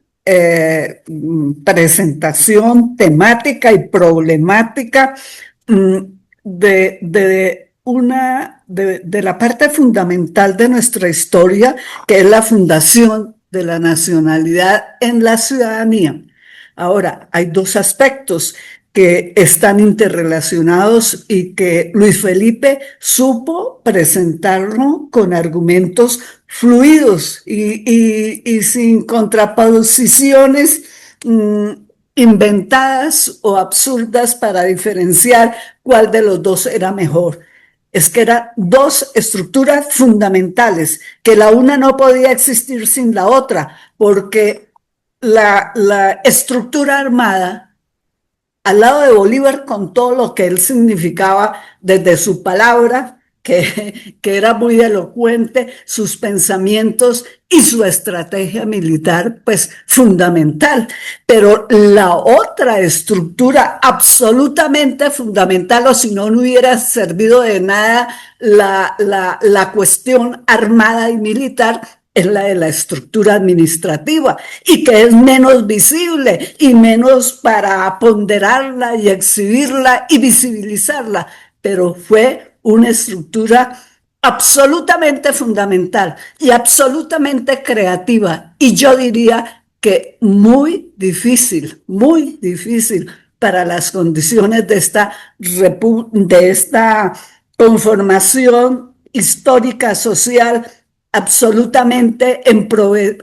presentación temática y problemática de la parte fundamental de nuestra historia, que es la fundación de la nacionalidad en la ciudadanía. Ahora, hay dos aspectos que están interrelacionados y que Luis Felipe supo presentarlo con argumentos fluidos y sin contraposiciones inventadas o absurdas para diferenciar cuál de los dos era mejor. Es que eran dos estructuras fundamentales, que la una no podía existir sin la otra, porque la estructura armada, al lado de Bolívar, con todo lo que él significaba desde su palabra, que era muy elocuente, sus pensamientos y su estrategia militar, pues fundamental. Pero la otra estructura absolutamente fundamental, o si no, no hubiera servido de nada la cuestión armada y militar, es la de la estructura administrativa, y que es menos visible y menos para ponderarla y exhibirla y visibilizarla, pero fue una estructura absolutamente fundamental y absolutamente creativa, y yo diría que muy difícil para las condiciones de esta conformación histórica, social, absolutamente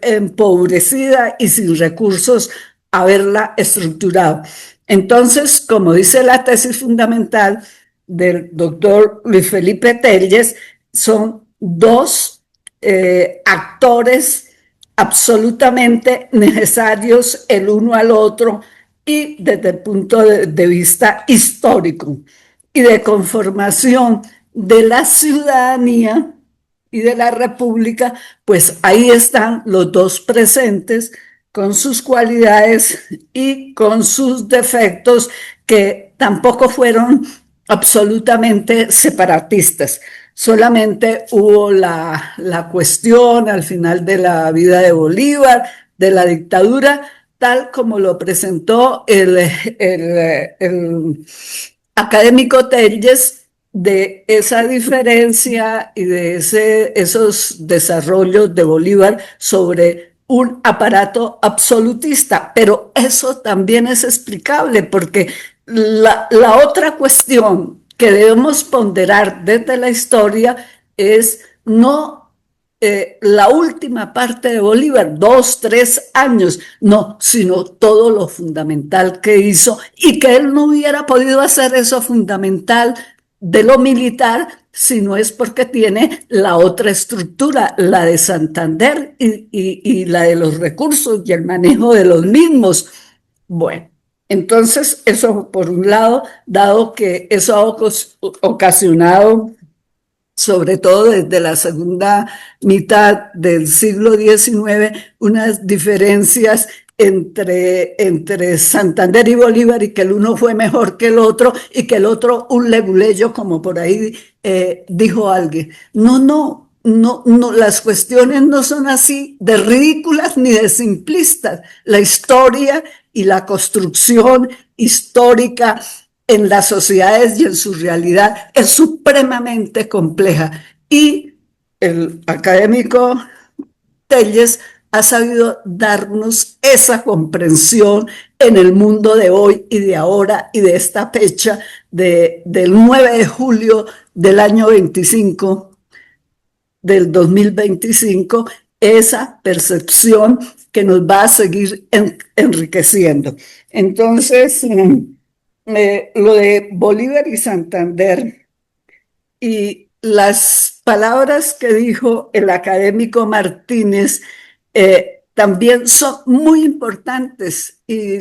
empobrecida y sin recursos, haberla estructurado. Entonces, como dice la tesis fundamental del doctor Luis Felipe Telles, son dos actores absolutamente necesarios el uno al otro, y desde el punto de vista histórico y de conformación de la ciudadanía y de la República, pues ahí están los dos presentes, con sus cualidades y con sus defectos, que tampoco fueron absolutamente separatistas. Solamente hubo la cuestión al final de la vida de Bolívar, de la dictadura, tal como lo presentó el académico Telles, de esa diferencia y de esos desarrollos de Bolívar sobre un aparato absolutista. Pero eso también es explicable, porque la otra cuestión que debemos ponderar desde la historia es no la última parte de Bolívar, 2, 3 años, no, sino todo lo fundamental que hizo, y que él no hubiera podido hacer eso fundamental de lo militar si no es porque tiene la otra estructura, la de Santander y la de los recursos y el manejo de los mismos. Bueno, Entonces, eso por un lado, dado que eso ha ocasionado, sobre todo desde la segunda mitad del siglo XIX, unas diferencias entre Santander y Bolívar, y que el uno fue mejor que el otro y que el otro un leguleyo, como por ahí dijo alguien. No, no, no, no, las cuestiones no son así de ridículas ni de simplistas. La historia y la construcción histórica en las sociedades y en su realidad es supremamente compleja. Y el académico Telles ha sabido darnos esa comprensión en el mundo de hoy y de ahora y de esta fecha del 9 de julio del año 25 del 2025, esa percepción que nos va a seguir enriqueciendo. Entonces, lo de Bolívar y Santander y las palabras que dijo el académico Martínez también son muy importantes, y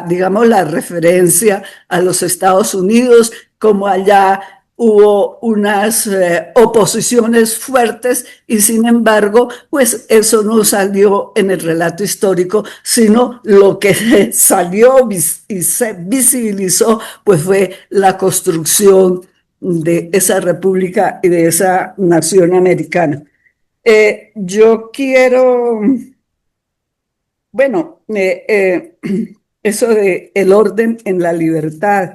digamos, la referencia a los Estados Unidos, como allá hubo unas oposiciones fuertes y sin embargo, pues eso no salió en el relato histórico, sino lo que salió y se visibilizó, pues fue la construcción de esa república y de esa nación americana. Yo quiero, bueno, eso de el orden en la libertad,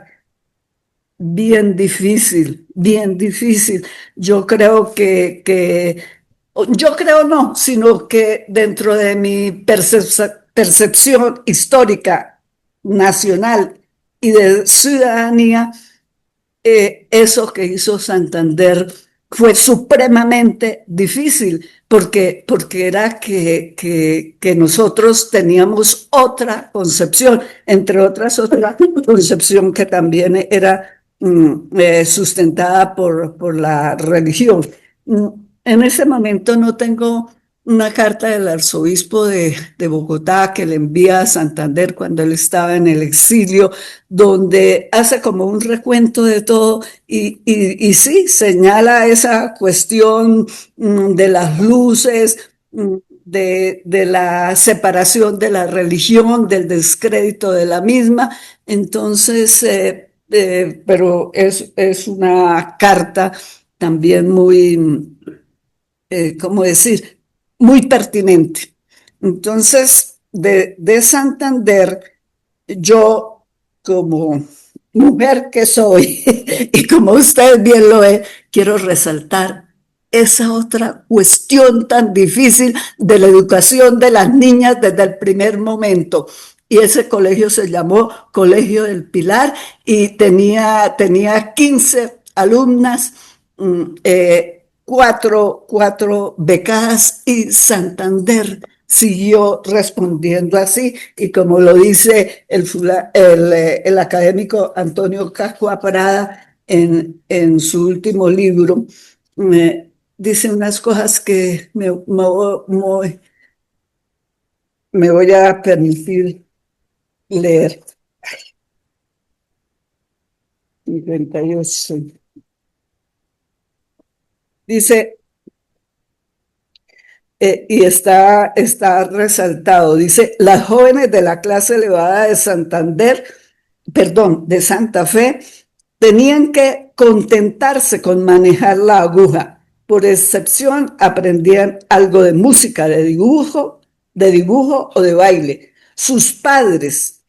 bien difícil, bien difícil. Yo creo yo creo no, sino que dentro de mi percepción histórica, nacional y de ciudadanía, eso que hizo Santander fue supremamente difícil, porque era que nosotros teníamos otra concepción, entre otras otra concepción que también era sustentada por la religión. En ese momento no tengo una carta del arzobispo de Bogotá que le envía a Santander cuando él estaba en el exilio, donde hace como un recuento de todo y sí, señala esa cuestión de las luces, de la separación de la religión, del descrédito de la misma. Entonces, pero es una carta también muy, ¿cómo decir?, muy pertinente. Entonces, de Santander, yo como mujer que soy, y como usted bien lo ve, quiero resaltar esa otra cuestión tan difícil de la educación de las niñas desde el primer momento. Y ese colegio se llamó Colegio del Pilar y tenía 15 alumnas, cuatro becadas, y Santander siguió respondiendo así, y como lo dice el académico Antonio Cascua Prada en su último libro, dice unas cosas que me voy a permitir leer. 58. Dice, y está resaltado, dice: las jóvenes de la clase elevada de Santander, perdón, de Santa Fe, tenían que contentarse con manejar la aguja. Por excepción, aprendían algo de música, de dibujo o de baile. Sus padres,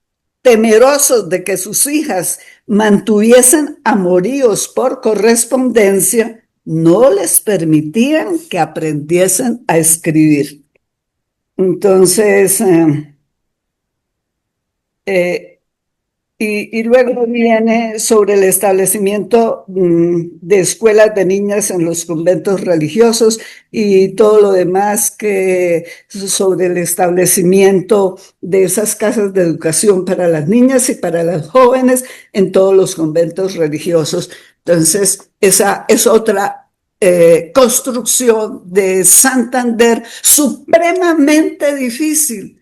temerosos de que sus hijas mantuviesen amoríos por correspondencia, no les permitían que aprendiesen a escribir. Entonces, y luego viene sobre el establecimiento de escuelas de niñas en los conventos religiosos y todo lo demás que sobre el establecimiento de esas casas de educación para las niñas y para las jóvenes en todos los conventos religiosos. Entonces, esa es otra construcción de Santander supremamente difícil,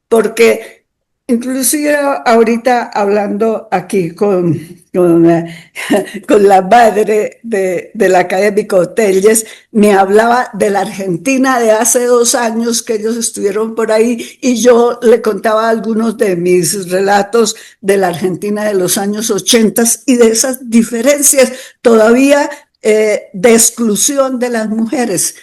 porque Inclusive ahorita hablando aquí con, con la madre del académico Telles, me hablaba de la Argentina de hace 2 años que ellos estuvieron por ahí y yo le contaba algunos de mis relatos de la Argentina de los años 80 y de esas diferencias todavía de exclusión de las mujeres.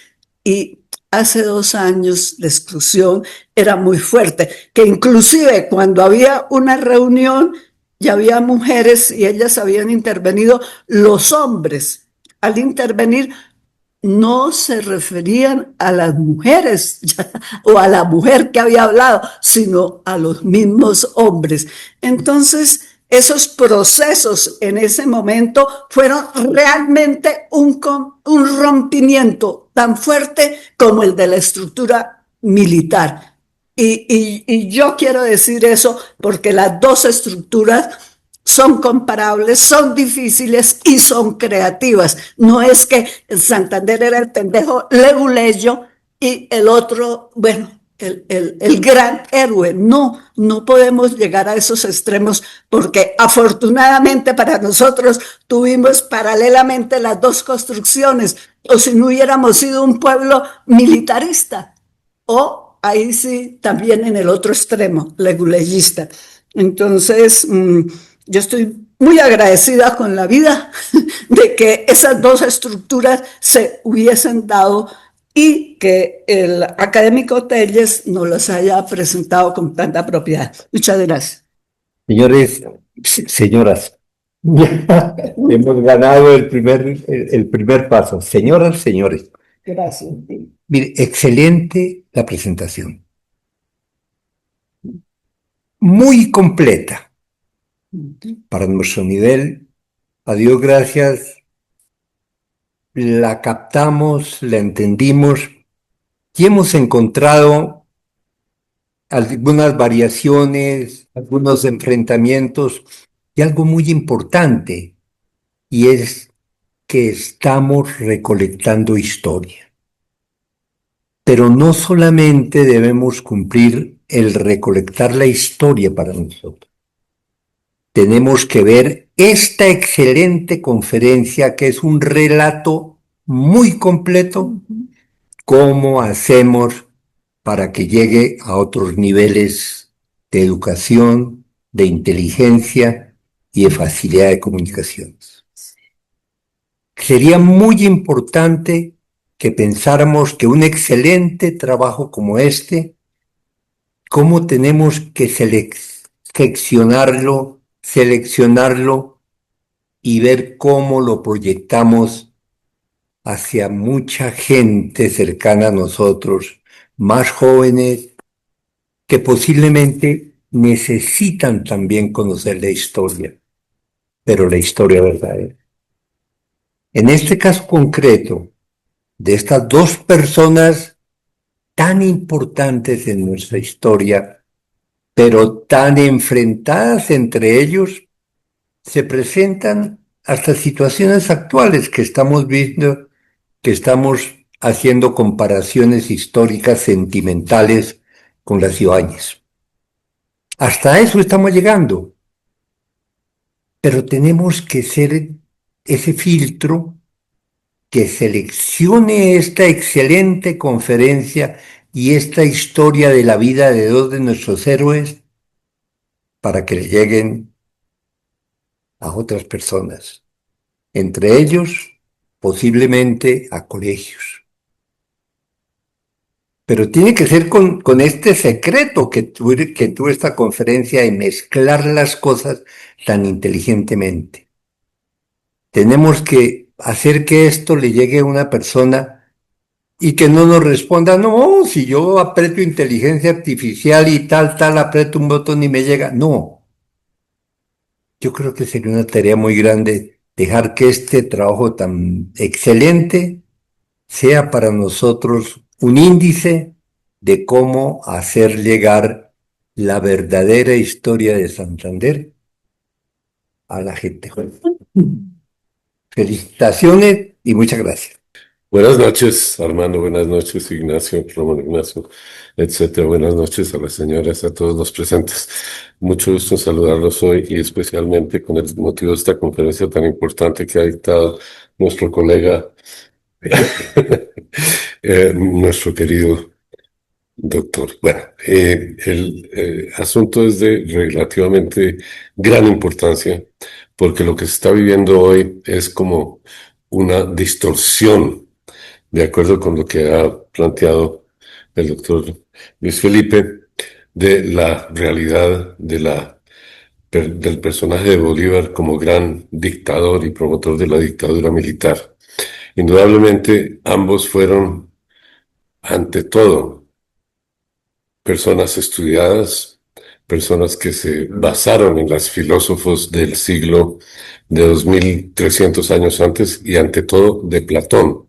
Y hace 2 años la exclusión era muy fuerte, que inclusive cuando había una reunión ya había mujeres y ellas habían intervenido, los hombres al intervenir no se referían a las mujeres o a la mujer que había hablado, sino a los mismos hombres. Entonces, esos procesos en ese momento fueron realmente un rompimiento tan fuerte como el de la estructura militar. Y yo quiero decir eso porque las dos estructuras son comparables, son difíciles y son creativas. No es que Santander era el pendejo leguleyo y el otro, bueno, el gran héroe. No, no podemos llegar a esos extremos porque afortunadamente para nosotros tuvimos paralelamente las dos construcciones, o si no hubiéramos sido un pueblo militarista, o ahí sí también en el otro extremo, leguleyista. Entonces, yo estoy muy agradecida con la vida de que esas dos estructuras se hubiesen dado y que el académico Telles nos las haya presentado con tanta propiedad. Muchas gracias. Señores, señoras, ya hemos ganado el primer paso. Señoras, señores, Gracias. mire, excelente la presentación. Muy completa para nuestro nivel. A Dios gracias, la captamos, la entendimos y hemos encontrado algunas variaciones, algunos enfrentamientos y algo muy importante, y es que estamos recolectando historia. Pero no solamente debemos cumplir el recolectar la historia para nosotros. Tenemos que ver esta excelente conferencia, que es un relato muy completo, cómo hacemos para que llegue a otros niveles de educación, de inteligencia y de facilidad de comunicaciones. Sería muy importante que pensáramos que un excelente trabajo como este, cómo tenemos que seleccionarlo y ver cómo lo proyectamos hacia mucha gente cercana a nosotros, más jóvenes, que posiblemente necesitan también conocer la historia, pero la historia verdadera. En este caso concreto, de estas dos personas tan importantes en nuestra historia, pero tan enfrentadas entre ellos, se presentan hasta situaciones actuales que estamos viendo, que estamos haciendo comparaciones históricas sentimentales con las Ibáñez. Hasta eso estamos llegando. Pero tenemos que ser ese filtro que seleccione esta excelente conferencia y esta historia de la vida de dos de nuestros héroes para que le lleguen a otras personas, entre ellos posiblemente a colegios. Pero tiene que ser con este secreto que tuvo esta conferencia de mezclar las cosas tan inteligentemente. Tenemos que hacer que esto le llegue a una persona y que no nos responda, no, si yo aprieto inteligencia artificial y tal, aprieto un botón y me llega. No. Yo creo que sería una tarea muy grande dejar que este trabajo tan excelente sea para nosotros un índice de cómo hacer llegar la verdadera historia de Santander a la gente joven. Felicitaciones y muchas gracias. Buenas noches, Armando, buenas noches, Ignacio, Ramón Ignacio, etcétera. Buenas noches a las señoras, a todos los presentes. Mucho gusto en saludarlos hoy y especialmente con el motivo de esta conferencia tan importante que ha dictado nuestro colega, nuestro querido doctor. Bueno, el asunto es de relativamente gran importancia porque lo que se está viviendo hoy es como una distorsión, de acuerdo con lo que ha planteado el doctor Luis Felipe, de la realidad del personaje de Bolívar como gran dictador y promotor de la dictadura militar. Indudablemente, ambos fueron, ante todo, personas estudiadas, personas que se basaron en los filósofos del siglo de 2300 años antes y ante todo de Platón.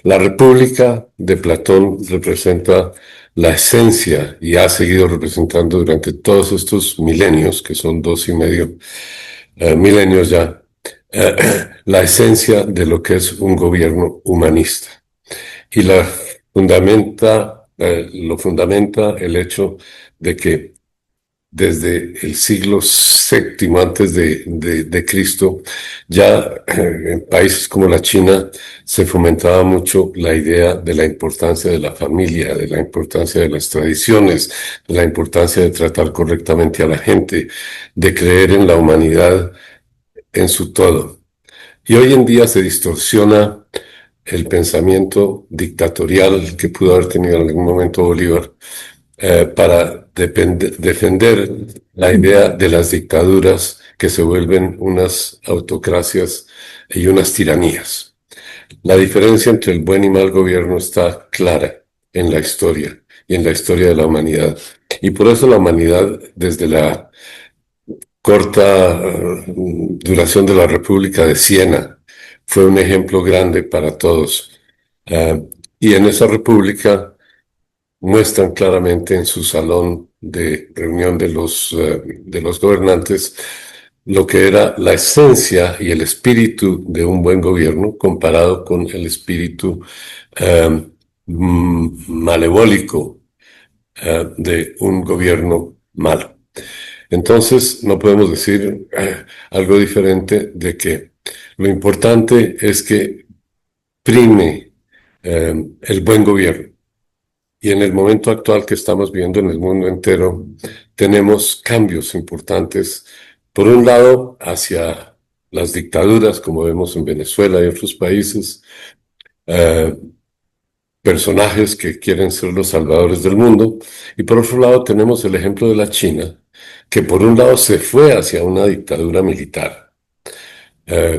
La República de Platón representa la esencia y ha seguido representando durante todos estos milenios, que son 2,5 milenios ya, la esencia de lo que es un gobierno humanista. Y lo fundamenta el hecho de que desde el siglo VII antes de Cristo, ya en países como la China se fomentaba mucho la idea de la importancia de la familia, de la importancia de las tradiciones, de la importancia de tratar correctamente a la gente, de creer en la humanidad en su todo. Y hoy en día se distorsiona el pensamiento dictatorial que pudo haber tenido en algún momento Bolívar para defender la idea de las dictaduras que se vuelven unas autocracias y unas tiranías. La diferencia entre el buen y mal gobierno está clara en la historia y en la historia de la humanidad. Y por eso la humanidad, desde la corta duración de la República de Siena, fue un ejemplo grande para todos. Y en esa república muestran claramente en su salón de reunión de los gobernantes lo que era la esencia y el espíritu de un buen gobierno comparado con el espíritu malevólico de un gobierno malo. Entonces no podemos decir algo diferente de que lo importante es que prime el buen gobierno. Y en el momento actual que estamos viendo en el mundo entero, tenemos cambios importantes, por un lado, hacia las dictaduras, como vemos en Venezuela y otros países, personajes que quieren ser los salvadores del mundo, y por otro lado tenemos el ejemplo de la China, que por un lado se fue hacia una dictadura militar,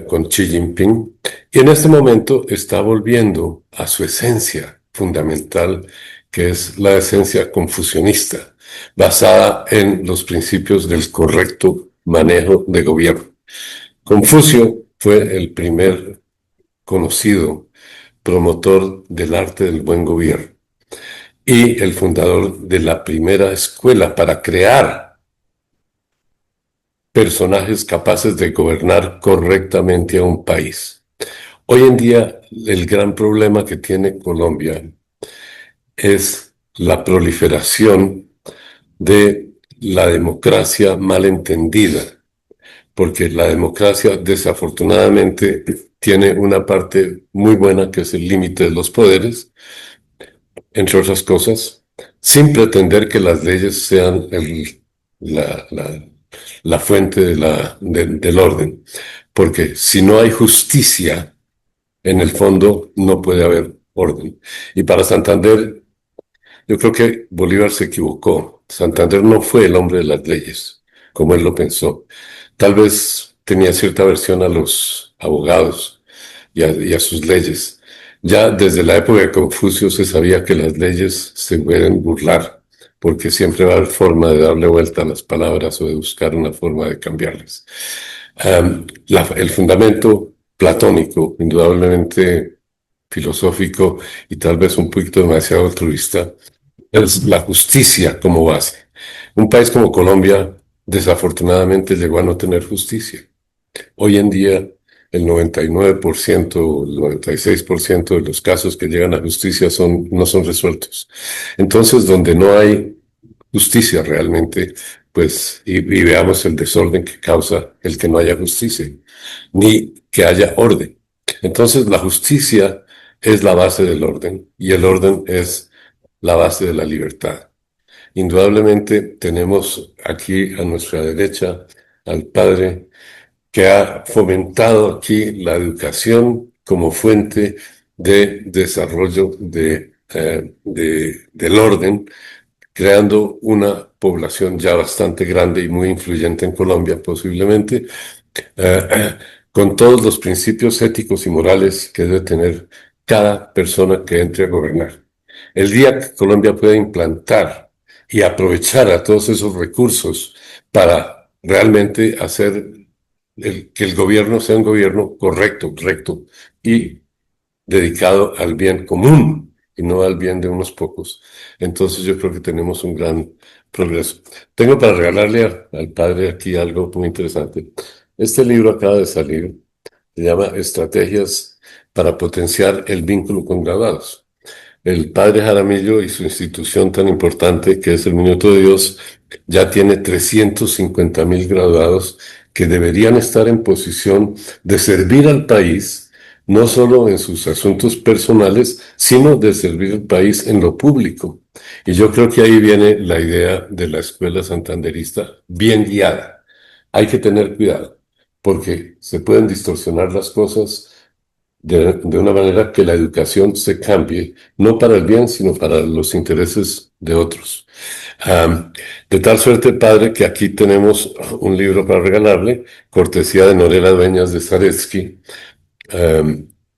con Xi Jinping, y en este momento está volviendo a su esencia fundamental, que es la esencia confucionista, basada en los principios del correcto manejo de gobierno. Confucio fue el primer conocido promotor del arte del buen gobierno y el fundador de la primera escuela para crear personajes capaces de gobernar correctamente a un país. Hoy en día, el gran problema que tiene Colombia es la proliferación de la democracia mal entendida, porque la democracia desafortunadamente tiene una parte muy buena que es el límite de los poderes, entre otras cosas, sin pretender que las leyes sean la fuente del orden, porque si no hay justicia, en el fondo no puede haber orden. Y para Santander, yo creo que Bolívar se equivocó. Santander no fue el hombre de las leyes, como él lo pensó. Tal vez tenía cierta aversión a los abogados y a sus leyes. Ya desde la época de Confucio se sabía que las leyes se pueden burlar, porque siempre va a haber forma de darle vuelta a las palabras o de buscar una forma de cambiarlas. El fundamento platónico, indudablemente filosófico y tal vez un poquito demasiado altruista, es la justicia como base. Un país como Colombia, desafortunadamente, llegó a no tener justicia. Hoy en día el 99%, el 96% de los casos que llegan a justicia no son resueltos. Entonces, donde no hay justicia realmente, pues, y veamos el desorden que causa el que no haya justicia, ni que haya orden. Entonces, la justicia es la base del orden, y el orden es la base de la libertad. Indudablemente tenemos aquí a nuestra derecha al padre que ha fomentado aquí la educación como fuente de desarrollo del orden, creando una población ya bastante grande y muy influyente en Colombia, posiblemente, con todos los principios éticos y morales que debe tener cada persona que entre a gobernar. El día que Colombia pueda implantar y aprovechar a todos esos recursos para realmente hacer que el gobierno sea un gobierno correcto, recto y dedicado al bien común y no al bien de unos pocos, entonces yo creo que tenemos un gran progreso. Tengo para regalarle al padre aquí algo muy interesante. Este libro acaba de salir, se llama Estrategias para potenciar el vínculo con graduados. El padre Jaramillo y su institución tan importante que es el Minuto de Dios ya tiene 350,000 graduados que deberían estar en posición de servir al país, no solo en sus asuntos personales, sino de servir al país en lo público. Y yo creo que ahí viene la idea de la escuela santanderista bien guiada. Hay que tener cuidado, porque se pueden distorsionar las cosas de una manera que la educación se cambie, no para el bien, sino para los intereses de otros. De tal suerte, padre, que aquí tenemos un libro para regalarle, cortesía de Norela Dueñas de Zaretsky,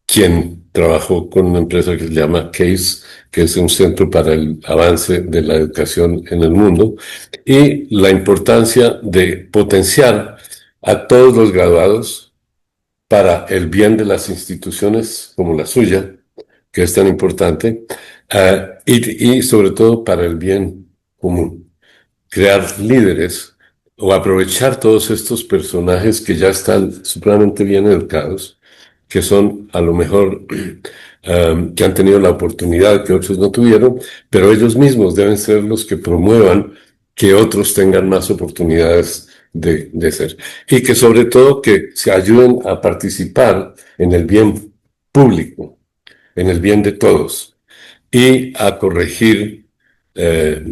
quien trabajó con una empresa que se llama CASE, que es un centro para el avance de la educación en el mundo, y la importancia de potenciar a todos los graduados para el bien de las instituciones como la suya, que es tan importante, y sobre todo para el bien común. Crear líderes o aprovechar todos estos personajes que ya están supremamente bien educados, que son a lo mejor que han tenido la oportunidad que otros no tuvieron, pero ellos mismos deben ser los que promuevan que otros tengan más oportunidades de ser. Y que sobre todo que se ayuden a participar en el bien público, en el bien de todos, y a corregir de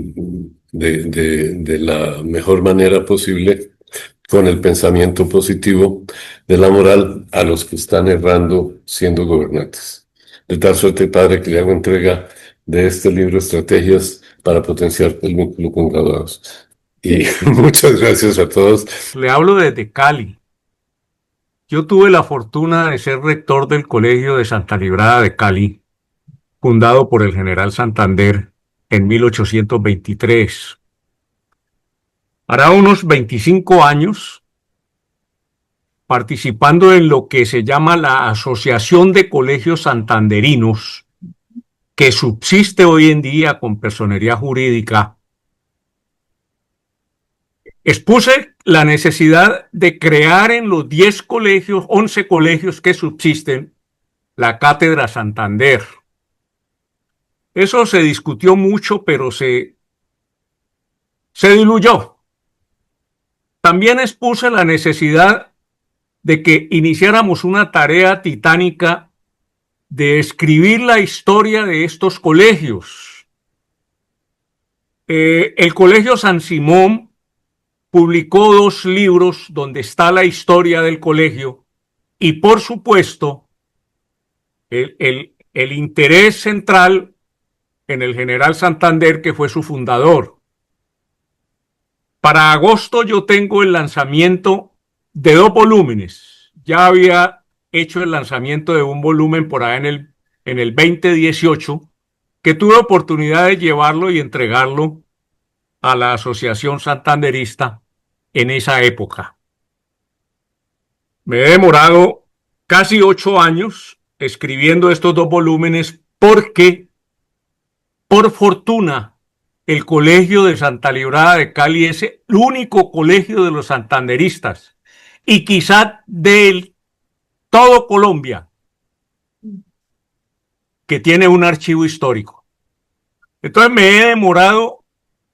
la mejor manera posible con el pensamiento positivo de la moral a los que están errando siendo gobernantes. De tal suerte, padre, que le hago entrega de este libro, Estrategias para potenciar el vínculo con graduados. Y muchas gracias a todos. Le hablo desde Cali. Yo tuve la fortuna de ser rector del Colegio de Santa Librada de Cali, fundado por el general Santander en 1823. Hará unos 25 años, participando en lo que se llama la Asociación de Colegios Santanderinos, que subsiste hoy en día con personería jurídica, expuse la necesidad de crear en los 10 colegios, 11 colegios que subsisten, la Cátedra Santander. Eso se discutió mucho, pero se diluyó. También expuse la necesidad de que iniciáramos una tarea titánica de escribir la historia de estos colegios. El Colegio San Simón publicó 2 libros donde está la historia del colegio y, por supuesto, el interés central en el general Santander, que fue su fundador. Para agosto yo tengo el lanzamiento de 2 volúmenes. Ya había hecho el lanzamiento de un volumen por ahí en el 2018, que tuve oportunidad de llevarlo y entregarlo a la Asociación Santanderista en esa época. Me he demorado casi 8 años escribiendo estos 2 volúmenes porque, por fortuna, el Colegio de Santa Librada de Cali es el único colegio de los santanderistas y quizá del todo Colombia que tiene un archivo histórico. Entonces me he demorado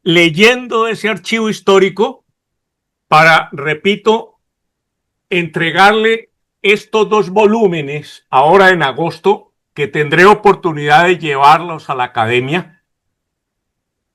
leyendo ese archivo histórico para, repito, entregarle estos 2 volúmenes ahora en agosto, que tendré oportunidad de llevarlos a la academia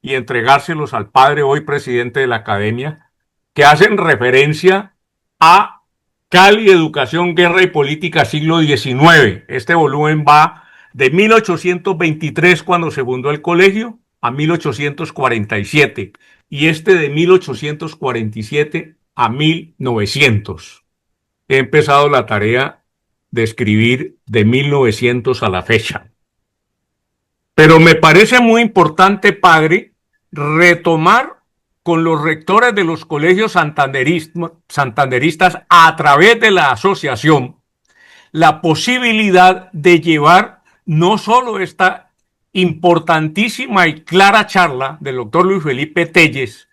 y entregárselos al padre, hoy presidente de la academia, que hacen referencia a Cali, Educación, Guerra y Política, siglo XIX. Este volumen va de 1823, cuando se fundó el colegio, a 1847, y este de 1847 a 1900. He empezado la tarea de escribir de 1900 a la fecha. Pero me parece muy importante, padre, retomar con los rectores de los colegios santanderistas a través de la asociación la posibilidad de llevar no solo esta importantísima y clara charla del doctor Luis Felipe Telles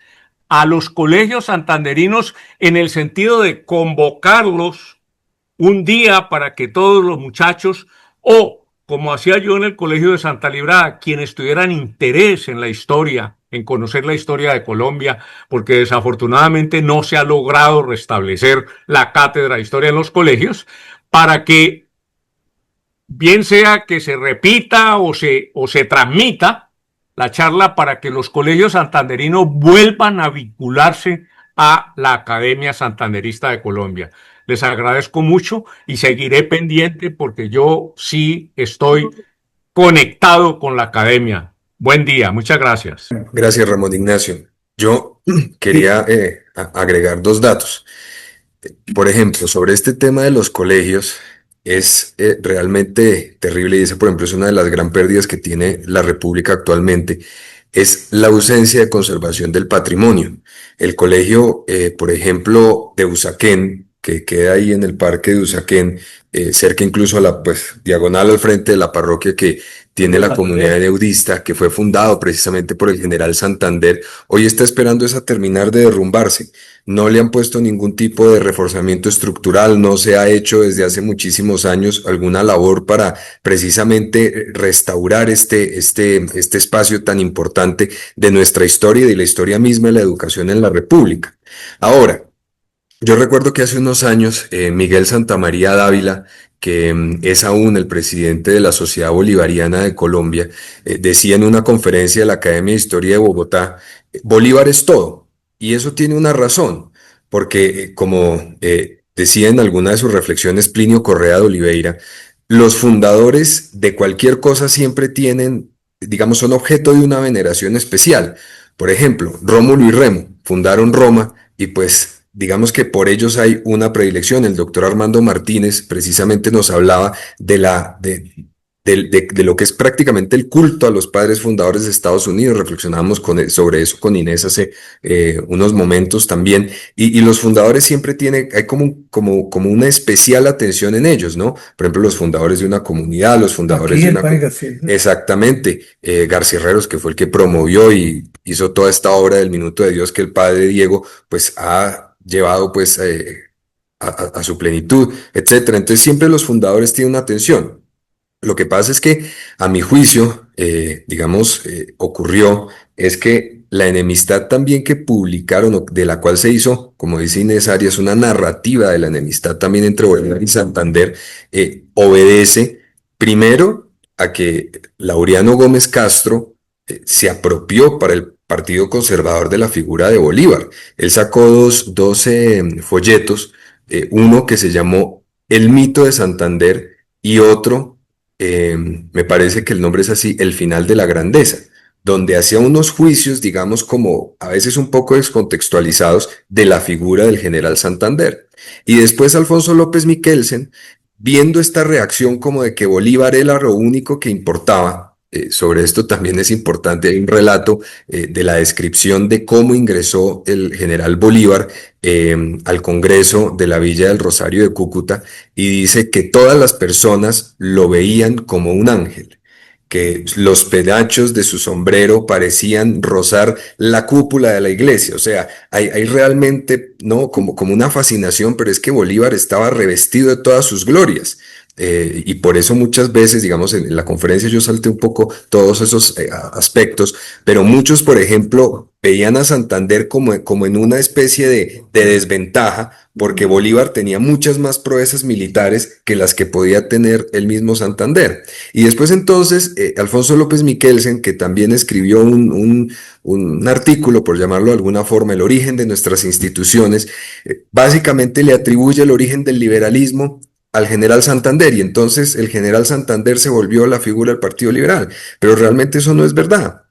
a los colegios santanderinos, en el sentido de convocarlos un día para que todos los muchachos, o como hacía yo en el colegio de Santa Librada, quienes tuvieran interés en la historia, en conocer la historia de Colombia, porque desafortunadamente no se ha logrado restablecer la cátedra de historia en los colegios, para que bien sea que se repita o se transmita la charla, para que los colegios santanderinos vuelvan a vincularse a la Academia Santanderista de Colombia. Les agradezco mucho y seguiré pendiente, porque yo sí estoy conectado con la academia. Buen día, muchas gracias. Gracias, Ramón Ignacio. Yo quería agregar 2 datos. Por ejemplo, sobre este tema de los colegios, es realmente terrible, y esa, por ejemplo, es una de las gran pérdidas que tiene la República actualmente, es la ausencia de conservación del patrimonio. El colegio, por ejemplo, de Usaquén, que queda ahí en el parque de Usaquén, cerca incluso a la, pues, diagonal al frente de la parroquia que tiene la comunidad neudista, que fue fundado precisamente por el general Santander, hoy está esperando es a terminar de derrumbarse. No le han puesto ningún tipo de reforzamiento estructural, no se ha hecho desde hace muchísimos años alguna labor para precisamente restaurar este espacio tan importante de nuestra historia y de la historia misma de la educación en la República. Ahora, yo recuerdo que hace unos años Miguel Santamaría Dávila, que es aún el presidente de la Sociedad Bolivariana de Colombia, decía en una conferencia de la Academia de Historia de Bogotá, Bolívar es todo. Y eso tiene una razón, porque como decía en alguna de sus reflexiones Plinio Correa de Oliveira, los fundadores de cualquier cosa siempre tienen, digamos, son objeto de una veneración especial. Por ejemplo, Rómulo y Remo fundaron Roma y pues digamos que por ellos hay una predilección. El doctor Armando Martínez precisamente nos hablaba de lo que es prácticamente el culto a los padres fundadores de Estados Unidos. Reflexionábamos sobre eso con Inés hace unos momentos también, y los fundadores siempre hay como una especial atención en ellos, ¿no? Por ejemplo, los fundadores de una comunidad, los fundadores de una... Exactamente, García-Herreros, que fue el que promovió y hizo toda esta obra del Minuto de Dios que el padre Diego pues ha llevado pues a su plenitud, etcétera. Entonces siempre los fundadores tienen una atención. Lo que pasa es que, a mi juicio, ocurrió es que la enemistad también que publicaron, de la cual se hizo, como dice Inés Arias, una narrativa de la enemistad también entre Bolívar y Santander, obedece primero a que Laureano Gómez Castro se apropió para el Partido Conservador de la figura de Bolívar. Él sacó dos folletos, uno que se llamó El mito de Santander y otro, me parece que el nombre es así, El final de la grandeza, donde hacía unos juicios, digamos, como a veces un poco descontextualizados de la figura del general Santander. Y después Alfonso López Miquelsen, viendo esta reacción como de que Bolívar era lo único que importaba. Sobre esto también es importante, hay un relato de la descripción de cómo ingresó el general Bolívar al Congreso de la Villa del Rosario de Cúcuta, y dice que todas las personas lo veían como un ángel. que los penachos de su sombrero parecían rozar la cúpula de la iglesia. O sea, hay realmente, ¿no? Como una fascinación, pero es que Bolívar estaba revestido de todas sus glorias. Y por eso muchas veces, digamos, en la conferencia yo salté un poco todos esos aspectos, pero muchos, por ejemplo, veían a Santander como en una especie de desventaja, porque Bolívar tenía muchas más proezas militares que las que podía tener el mismo Santander. Y después entonces, Alfonso López Miquelsen, que también escribió un artículo, por llamarlo de alguna forma, El origen de nuestras instituciones, básicamente le atribuye el origen del liberalismo al general Santander, y entonces el general Santander se volvió la figura del Partido Liberal, pero realmente eso no es verdad,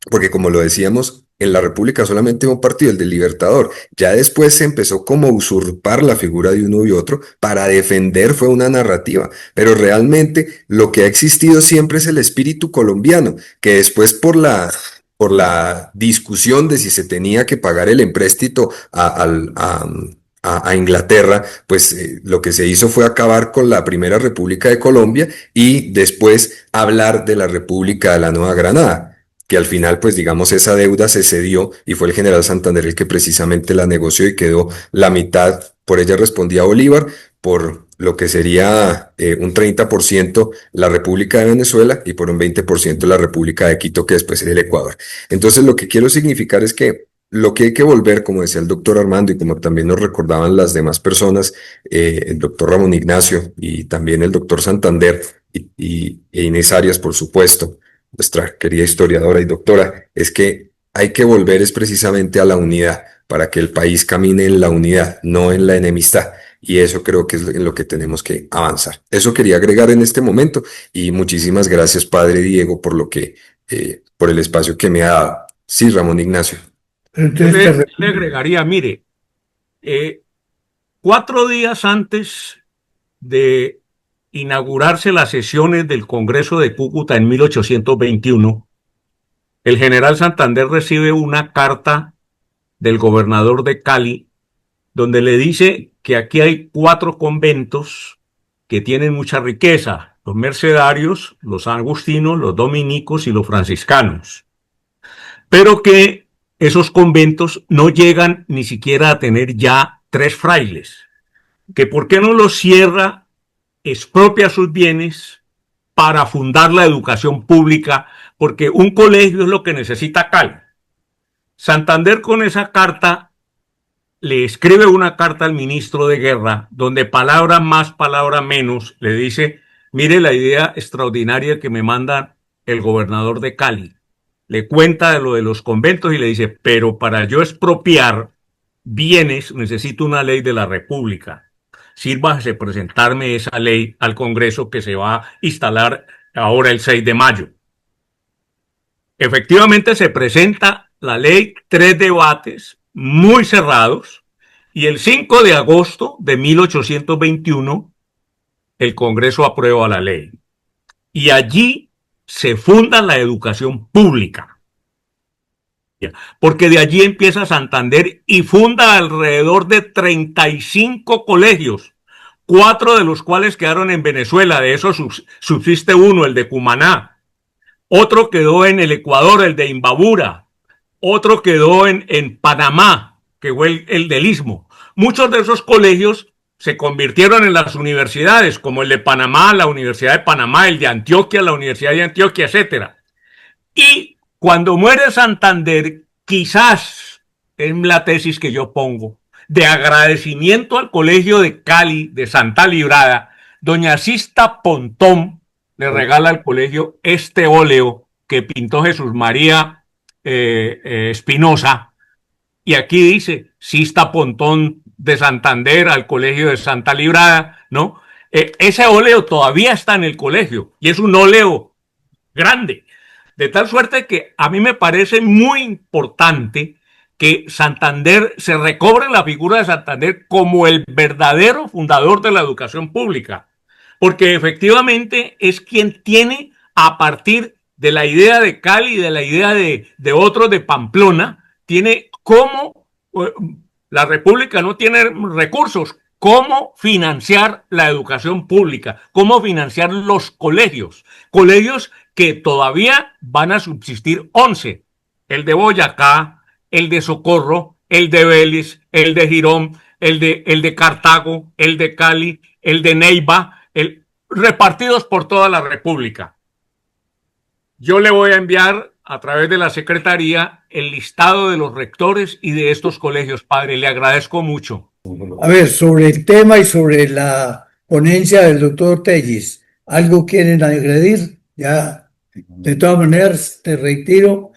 porque como lo decíamos, en la República solamente hubo un partido, el del Libertador. Ya después se empezó como a usurpar la figura de uno y otro para defender, fue una narrativa, pero realmente lo que ha existido siempre es el espíritu colombiano, que después por la discusión de si se tenía que pagar el empréstito a Inglaterra, pues lo que se hizo fue acabar con la Primera República de Colombia y después hablar de la República de la Nueva Granada, que al final, pues digamos, esa deuda se cedió y fue el general Santander el que precisamente la negoció y quedó la mitad. Por ella respondía Bolívar, por lo que sería un 30% la República de Venezuela y por un 20% la República de Quito, que después es el Ecuador. Entonces, lo que quiero significar es que lo que hay que volver, como decía el doctor Armando y como también nos recordaban las demás personas, el doctor Ramón Ignacio y también el doctor Santander e Inés Arias, por supuesto, nuestra querida historiadora y doctora, es que hay que volver es precisamente a la unidad, para que el país camine en la unidad, no en la enemistad. Y eso creo que es en lo que tenemos que avanzar. Eso quería agregar en este momento y muchísimas gracias, Padre Diego, por el espacio que me ha dado. Sí, Ramón Ignacio. Le agregaría, mire, 4 días antes de inaugurarse las sesiones del Congreso de Cúcuta en 1821, el general Santander recibe una carta del gobernador de Cali, donde le dice que aquí hay 4 conventos que tienen mucha riqueza: los mercedarios, los agustinos, los dominicos y los franciscanos, pero que esos conventos no llegan ni siquiera a tener ya 3 frailes, que por qué no los cierra, expropia sus bienes para fundar la educación pública, porque un colegio es lo que necesita Cali. Santander con esa carta le escribe una carta al ministro de Guerra, donde palabra más, palabra menos, le dice: mire la idea extraordinaria que me manda el gobernador de Cali. Le cuenta de lo de los conventos y le dice: pero para yo expropiar bienes necesito una ley de la República. Sírvase presentarme esa ley al Congreso que se va a instalar ahora el 6 de mayo. Efectivamente se presenta la ley, 3 debates muy cerrados, y el 5 de agosto de 1821 el Congreso aprueba la ley. Y allí se funda la educación pública, porque de allí empieza Santander y funda alrededor de 35 colegios, 4 de los cuales quedaron en Venezuela. De esos subsiste uno, el de Cumaná; otro quedó en el Ecuador, el de Imbabura; otro quedó en Panamá, que fue el del Istmo. Muchos de esos colegios se convirtieron en las universidades, como el de Panamá, la Universidad de Panamá; el de Antioquia, la Universidad de Antioquia, etc. Y cuando muere Santander, quizás en la tesis que yo pongo, de agradecimiento al Colegio de Cali de Santa Librada, doña Sista Pontón le regala al colegio este óleo que pintó Jesús María Espinosa, y aquí dice Sista Pontón de Santander al Colegio de Santa Librada, ¿no? Ese óleo todavía está en el colegio y es un óleo grande, de tal suerte que a mí me parece muy importante que Santander se recobre la figura de Santander como el verdadero fundador de la educación pública, porque efectivamente es quien tiene, a partir de la idea de Cali y de la idea de otros de Pamplona, tiene cómo la República no tiene recursos, cómo financiar la educación pública, cómo financiar los colegios que todavía van a subsistir 11. El de Boyacá, el de Socorro, el de Vélez, el de Girón, el de Cartago, el de Cali, el de Neiva, repartidos por toda la República. Yo le voy a enviar a través de la Secretaría el listado de los rectores y de estos colegios, padre. Le agradezco mucho. A ver, sobre el tema y sobre la ponencia del doctor Telles, ¿algo quieren añadir? Ya, de todas maneras, te reitero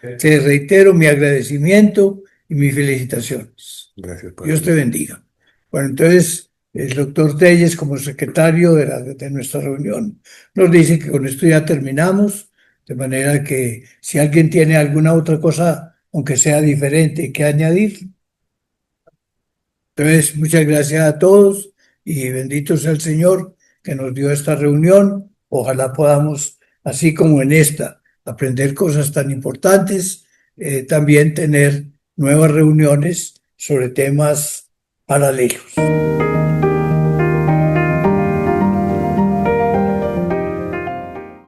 mi agradecimiento y mis felicitaciones. Gracias, padre. Dios te bendiga. Bueno, entonces, el doctor Telles, como secretario de nuestra reunión, nos dice que con esto ya terminamos, de manera que si alguien tiene alguna otra cosa, aunque sea diferente, que añadir. Entonces, muchas gracias a todos y bendito sea el Señor que nos dio esta reunión. Ojalá podamos, así como en esta, aprender cosas tan importantes, también tener nuevas reuniones sobre temas paralelos.